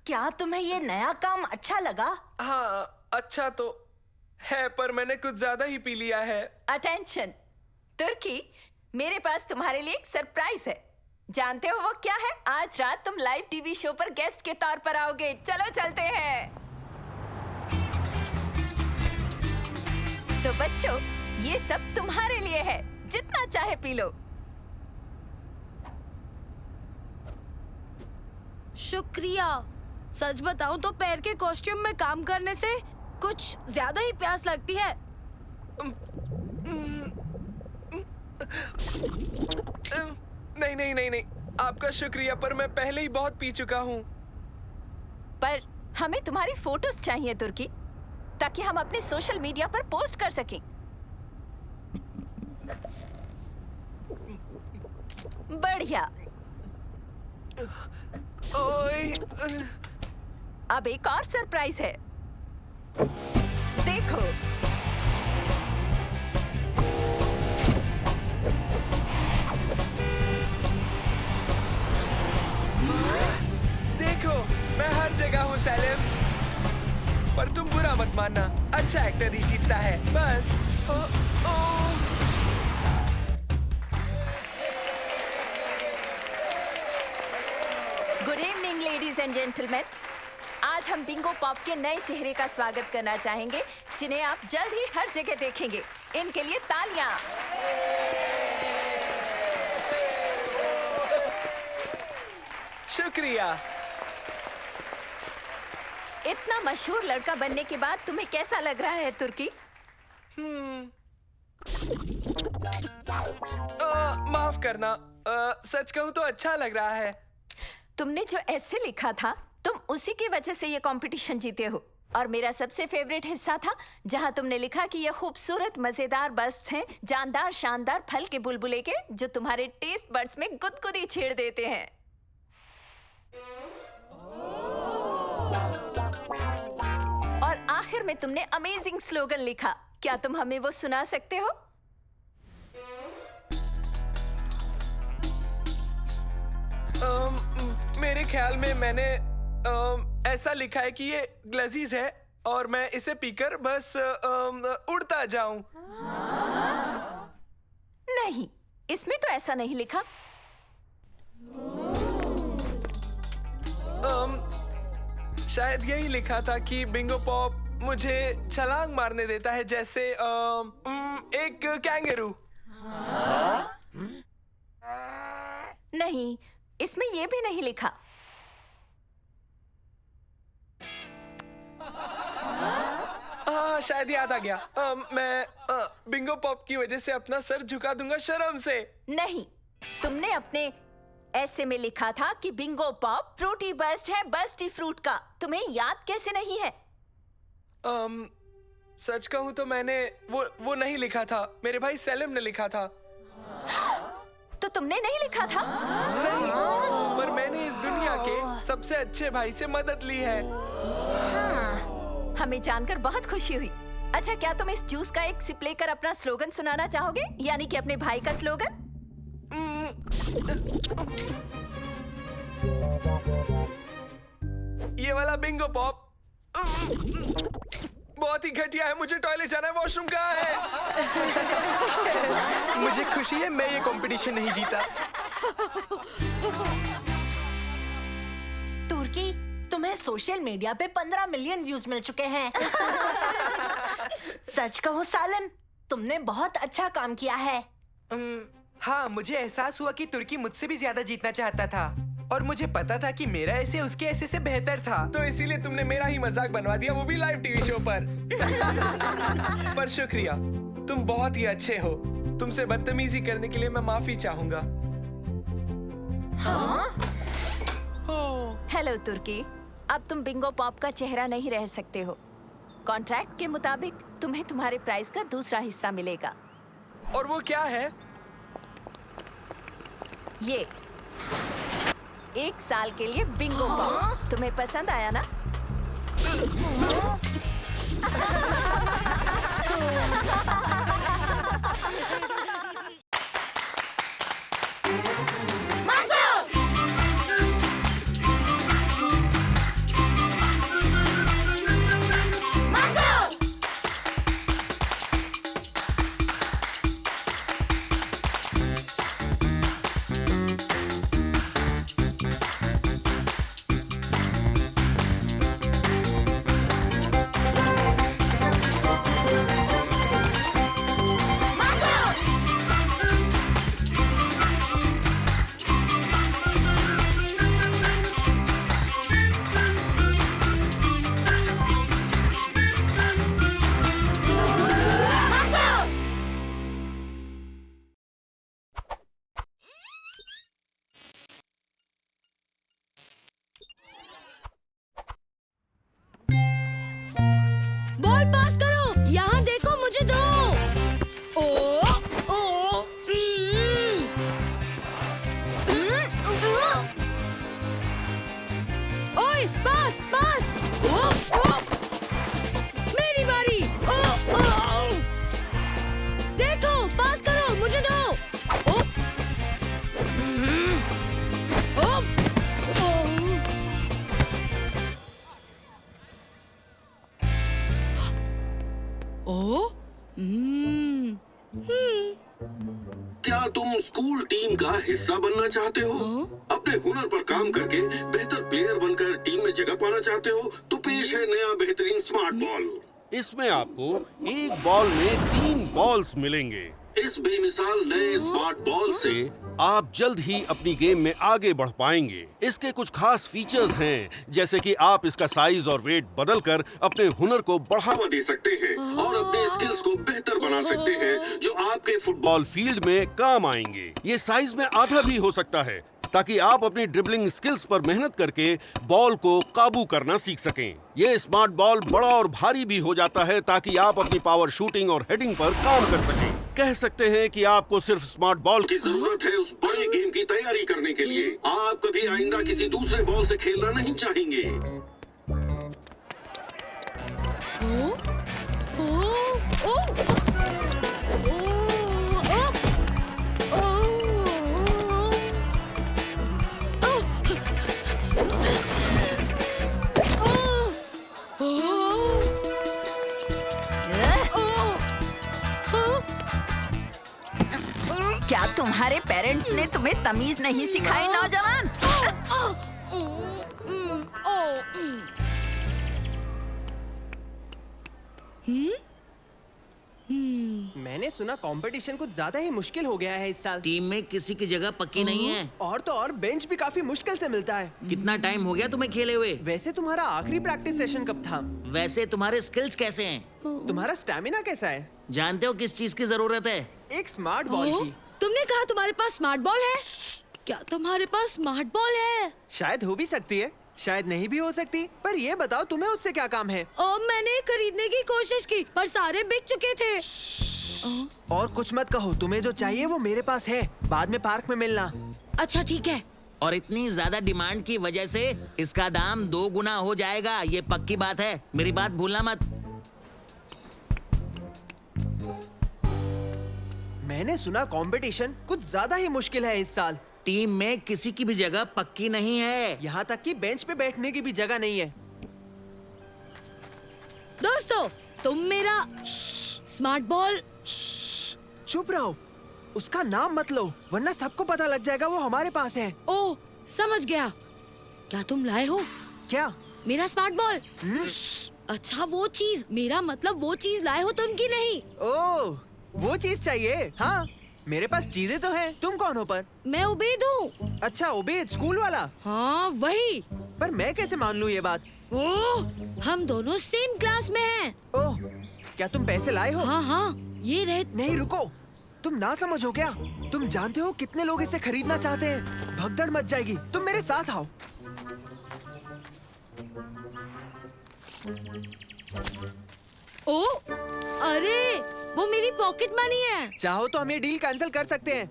क्या तुम्हें ये नया काम अच्छा लगा? हाँ, अच्छा तो है, पर मैंने कुछ ज्यादा ही पी लिया है। अटेंशन तुर्की, मेरे पास तुम्हारे लिए एक सरप्राइज है। जानते हो वो क्या है? आज रात तुम लाइव टीवी शो पर गेस्ट के तौर पर आओगे। चलो चलते हैं। तो बच्चों, ये सब तुम्हारे लिए है, जितना चाहे पी लो। शुक्रिया। सच बताऊं तो पैर के कॉस्ट्यूम में काम करने से कुछ ज्यादा ही प्यास लगती है। नहीं, आपका शुक्रिया, पर मैं पहले ही बहुत पी चुका हूँ। पर हमें तुम्हारी फोटोज चाहिए तुर्की, ताकि हम अपने सोशल मीडिया पर पोस्ट कर सकें। बढ़िया। अब एक और सरप्राइज है, देखो। देखो, मैं हर जगह हूँ सेलेब। पर तुम बुरा मत मानना, अच्छा एक्टर ही जीतता है, बस। Good evening ladies and gentleman. आज हम बिंगो पॉप के नए चेहरे का स्वागत करना चाहेंगे, जिन्हें आप जल्द ही हर जगह देखेंगे। इनके लिए तालियां। शुक्रिया। इतना मशहूर लड़का बनने के बाद तुम्हें कैसा लग रहा है तुर्की? माफ करना, सच कहूँ तो अच्छा लग रहा है। तुमने जो ऐसे लिखा था, तुम उसी की वजह से ये कंपटीशन जीते हो। और मेरा सबसे फेवरेट हिस्सा था जहां तुमने लिखा कि ये खूबसूरत मजेदार बस्ट हैं, जानदार शानदार फल के बुलबुले के, जो तुम्हारे टेस्ट बड्स में गुदगुदी छेड़ देते हैं। और आखिर में तुमने अमेजिंग स्लोगन लिखा। क्या तुम हमें वो सुना सकते हो? मेरे ख्याल में मैंने ऐसा लिखा है कि ये लजीज है और मैं इसे पीकर बस उड़ता जाऊं। नहीं, इसमें तो ऐसा नहीं लिखा। शायद यही लिखा था कि बिंगो पॉप मुझे छलांग मारने देता है, जैसे एक कैंगरू। नहीं, इसमें ये भी नहीं लिखा। हाँ, शायद याद आ गया। मैं बिंगो पॉप की वजह से अपना सर झुका दूंगा शर्म से। नहीं, तुमने अपने ऐसे में लिखा था कि बिंगो पॉप फ्रूटी बस्ट है, बस्टी फ्रूट का। तुम्हें याद कैसे नहीं है? सच कहूँ तो मैंने वो नहीं लिखा था, मेरे भाई सेलिम ने लिखा था। तो तुमने नहीं लिखा था? नहीं, पर मैंने इस दुनिया के सबसे अच्छे भाई से मदद ली है। हाँ, हमें जानकर बहुत खुशी हुई। अच्छा, क्या तुम इस जूस का एक सिप लेकर अपना स्लोगन सुनाना चाहोगे, यानी कि अपने भाई का स्लोगन? ये वाला बिंगो पॉप बहुत ही घटिया है। मुझे टॉयलेट जाना है, वॉशरूम कहाँ है? मुझे खुशी है मैं ये कंपटीशन नहीं जीता। तुर्की, तुम्हें सोशल मीडिया पे 15 मिलियन व्यूज मिल चुके हैं। सच कहो सालिम, तुमने बहुत अच्छा काम किया है। हाँ, मुझे एहसास हुआ कि तुर्की मुझसे भी ज्यादा जीतना चाहता था और मुझे पता था कि मेरा ऐसे उसके ऐसे से बेहतर था। तो इसीलिए तुमने मेरा ही मजाक बनवा दिया, वो भी लाइव टीवी शो पर। पर शुक्रिया, तुम बहुत ही अच्छे हो। तुमसे बदतमीजी करने के लिए मैं माफी चाहूंगा। हेलो तुर्की, अब तुम बिंगो पॉप का चेहरा नहीं रह सकते हो। कॉन्ट्रैक्ट के मुताबिक तुम्हें तुम्हारे प्राइस का दूसरा हिस्सा मिलेगा। और वो क्या है? ये 1 साल के लिए बिंगो पॉप। तुम्हें पसंद आया ना? बॉल पास करो, यहाँ देखो, मुझे दो। ओ, ओ, ओए, पास, पास। ओ, ओ, मेरी बारी। ओ, ओ, देखो, पास करो, मुझे दो। ओ, ओ, ओ, ओ, क्या तुम स्कूल टीम का हिस्सा बनना चाहते हो? अपने हुनर पर काम करके बेहतर प्लेयर बनकर टीम में जगह पाना चाहते हो? तो पेश है नया बेहतरीन स्मार्ट बॉल। इसमें आपको एक बॉल में 3 बॉल्स मिलेंगे। इस बेमिसाल नए स्मार्ट बॉल से आप जल्द ही अपनी गेम में आगे बढ़ पाएंगे। इसके कुछ खास फीचर्स हैं, जैसे कि आप इसका साइज और वेट बदलकर अपने हुनर को बढ़ावा दे सकते हैं और अपने स्किल्स को बेहतर बना सकते हैं, जो आपके फुटबॉल फील्ड में काम आएंगे। ये साइज में आधा भी हो सकता है, ताकि आप अपनी ड्रिबलिंग स्किल्स पर मेहनत करके बॉल को काबू करना सीख सकें। ये स्मार्ट बॉल बड़ा और भारी भी हो जाता है, ताकि आप अपनी पावर शूटिंग और हेडिंग पर काम कर सकें। कह सकते हैं कि आपको सिर्फ स्मार्ट बॉल की जरूरत है उस बड़े गेम की तैयारी करने के लिए। आप कभी आइंदा किसी दूसरे बॉल से खेलना नहीं चाहेंगे। क्या तुम्हारे पेरेंट्स ने तुम्हें तमीज नहीं सिखाई, नौजवान? मैंने सुना कंपटीशन कुछ ज्यादा ही मुश्किल हो गया है इस साल। टीम में किसी की जगह पक्की नहीं है। और तो और बेंच भी काफी मुश्किल से मिलता है। कितना टाइम हो गया तुम्हें खेले हुए? वैसे तुम्हारा आखिरी प्रैक्टिस सेशन कब था? वैसे तुम्हारे स्किल्स कैसे हैं? तुम्हारा स्टैमिना कैसा है? जानते हो किस चीज की जरूरत है? एक स्मार्ट बॉल की। तुमने कहा तुम्हारे पास स्मार्ट बॉल है? क्या तुम्हारे पास स्मार्ट बॉल है? शायद हो भी सकती है, शायद नहीं भी हो सकती। पर ये बताओ, तुम्हें उससे क्या काम है? मैंने खरीदने की कोशिश की, पर सारे बिक चुके थे। और कुछ मत कहो, तुम्हें जो चाहिए वो मेरे पास है। बाद में पार्क में मिलना। अच्छा ठीक है। और इतनी ज्यादा डिमांड की वजह से इसका दाम 2 गुना हो जाएगा, ये पक्की बात है। मेरी बात भूलना मत। मैंने सुना कंपटीशन कुछ ज्यादा ही मुश्किल है इस साल। टीम में किसी की भी जगह पक्की नहीं है। यहाँ तक कि बेंच पे बैठने की भी जगह नहीं है। दोस्तों, तुम मेरा स्मार्ट बॉल। चुप रहो, उसका नाम मत लो, वरना सबको पता लग जाएगा वो हमारे पास है। ओह, समझ गया। क्या तुम लाए हो? क्या? मेरा स्मार्ट बॉल। अच्छा, वो चीज, मेरा मतलब वो चीज लाए हो तुम की नहीं? ओह, वो चीज चाहिए? हाँ, मेरे पास चीजें तो हैं। तुम कौन हो पर? मैं उबैद हूँ। अच्छा, उबैद, स्कूल वाला? हाँ, वही। पर मैं कैसे मान लूँ ये बात? ओह, हम दोनों सेम क्लास में हैं। ओह, क्या तुम पैसे लाए हो? हाँ हाँ, ये रहे। नहीं, रुको, तुम ना समझो क्या? तुम जानते हो कितने लोग इसे खरीदना चाहते हैं? भगदड़ मच जाएगी, तुम मेरे साथ आओ। ओह, अरे, वो मेरी पॉकेट मनी है। चाहो तो हम ये डील कैंसिल कर सकते हैं,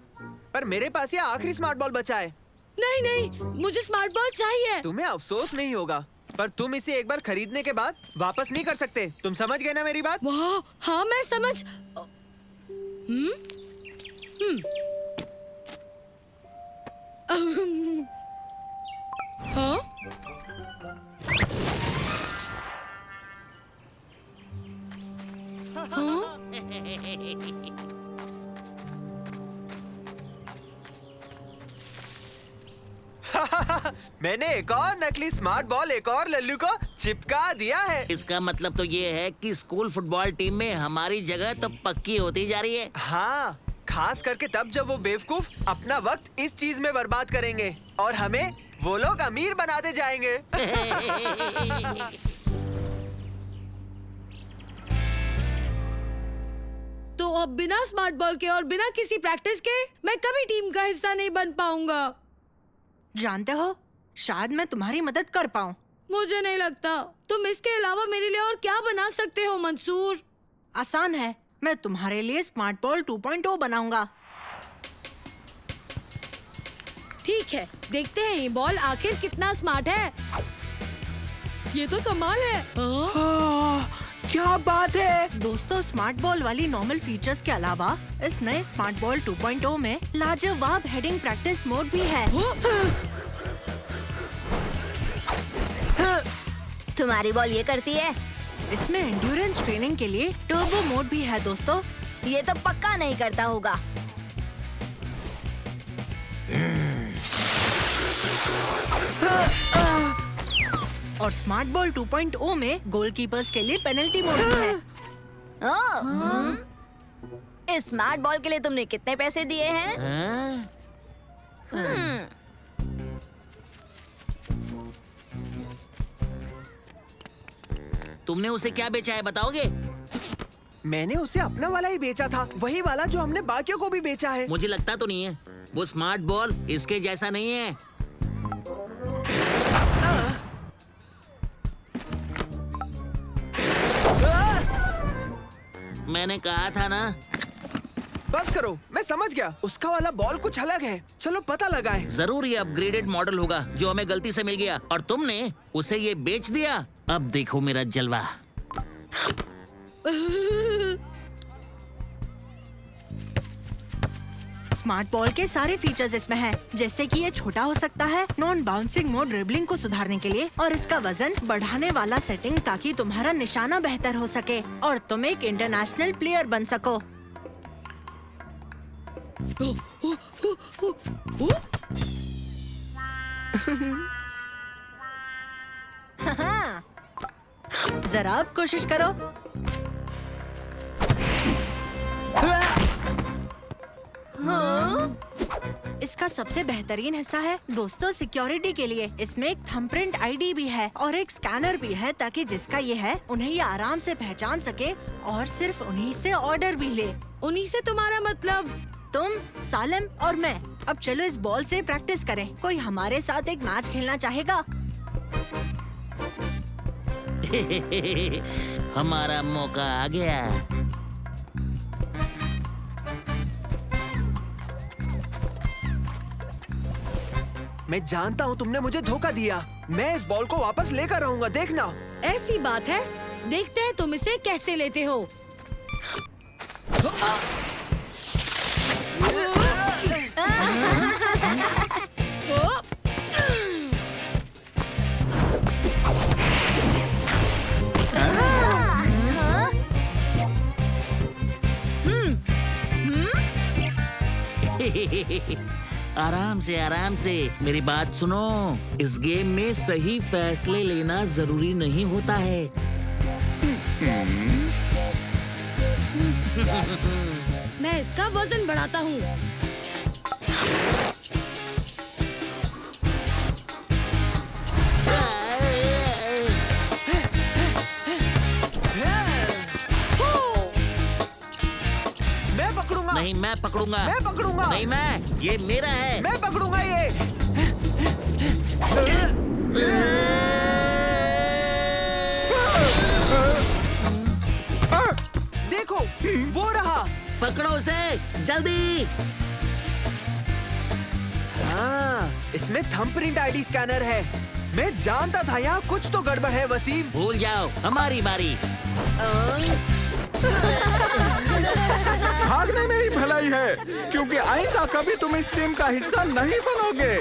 पर मेरे पास ये आखिरी स्मार्ट बॉल बचा है। नहीं नहीं, मुझे स्मार्ट बॉल चाहिए। तुम्हें अफसोस नहीं होगा, पर तुम इसे एक बार खरीदने के बाद वापस नहीं कर सकते। तुम समझ गए ना मेरी बात? वाह, हाँ मैं समझ। हाँ? मैंने एक और नकली स्मार्ट बॉल एक और लल्लू को चिपका दिया है। इसका मतलब तो ये है कि स्कूल फुटबॉल टीम में हमारी जगह तो पक्की होती जा रही है। हाँ, खास करके तब जब वो बेवकूफ अपना वक्त इस चीज में बर्बाद करेंगे और हमें वो लोग अमीर बनाते जाएंगे। तो अब बिना स्मार्ट बॉल के और बिना किसी प्रैक्टिस के मैं कभी टीम का हिस्सा नहीं बन पाऊंगा। जानते हो, शायद मैं तुम्हारी मदद कर पाऊं। मुझे नहीं लगता। तुम इसके अलावा मेरे लिए और क्या बना सकते हो मंसूर? आसान है, मैं तुम्हारे लिए स्मार्ट बॉल 2.0 बनाऊंगा। ठीक है, देखते हैं ये बॉल आखिर कितना स्मार्ट है। ये तो कमाल है। क्या बात है दोस्तों, स्मार्ट बॉल वाली नॉर्मल फीचर्स के अलावा इस नए स्मार्ट बॉल 2.0 में लाजवाब हेडिंग प्रैक्टिस मोड भी है। तुम्हारी बॉल ये करती है। इसमें एंड्योरेंस ट्रेनिंग के लिए टर्बो मोड भी है दोस्तों। ये तो पक्का नहीं करता होगा। और स्मार्ट बॉल 2.0 में गोलकीपर्स के लिए पेनल्टी मोड भी है। इस स्मार्ट बॉल के लिए तुमने कितने पैसे दिए हैं? तुमने उसे क्या बेचा है बताओगे? मैंने उसे अपना वाला ही बेचा था, वही वाला जो हमने बाकियों को भी बेचा है। मुझे लगता तो नहीं है। वो स्मार्ट बॉल इसके जैसा नहीं है। मैंने कहा था ना। बस करो, मैं समझ गया। उसका वाला बॉल कुछ अलग है। चलो पता लगाएं। जरूर ये अपग्रेडेड मॉडल होगा जो हमें गलती से मिल गया और तुमने उसे ये बेच दिया। अब देखो मेरा जलवा। स्मार्ट बॉल के सारे फीचर्स इसमें हैं, जैसे कि ये छोटा हो सकता है, नॉन बाउंसिंग मोड ड्रिबलिंग को सुधारने के लिए, और इसका वजन बढ़ाने वाला सेटिंग ताकि तुम्हारा निशाना बेहतर हो सके और तुम एक इंटरनेशनल प्लेयर बन सको। जरा अब कोशिश करो। इसका सबसे बेहतरीन हिस्सा है दोस्तों सिक्योरिटी के लिए। इसमें एक थंबप्रिंट आईडी भी है और एक स्कैनर भी है ताकि जिसका ये है उन्हें ये आराम से पहचान सके और सिर्फ उन्हीं से ऑर्डर भी ले। उन्हीं से तुम्हारा मतलब? तुम, सालिम और मैं। अब चलो इस बॉल से प्रैक्टिस करें। कोई हमारे साथ एक मैच खेलना चाहेगा? हमारा मौका आ गया। मैं जानता हूँ तुमने मुझे धोखा दिया। मैं इस बॉल को वापस लेकर आऊंगा, देखना। ऐसी बात है, देखते हैं तुम इसे कैसे लेते हो। आराम से मेरी बात सुनो। इस गेम में सही फैसले लेना जरूरी नहीं होता है। मैं इसका वजन बढ़ाता हूँ। मैं पकड़ूंगा। नहीं, मैं पकड़ूंगा। मैं पकड़ूंगा। नहीं, मैं। ये मेरा है। मैं पकड़ूंगा ये। देखो, वो रहा। पकड़ो उसे, जल्दी। हाँ, इसमें थंबप्रिंट आईडी स्कैनर है। मैं जानता था यहाँ कुछ तो गड़बड़ है वसीम। भूल जाओ, हमारी बारी। भागने में ही भलाई है, क्योंकि आइंदा कभी तुम इस टीम का हिस्सा नहीं बनोगे।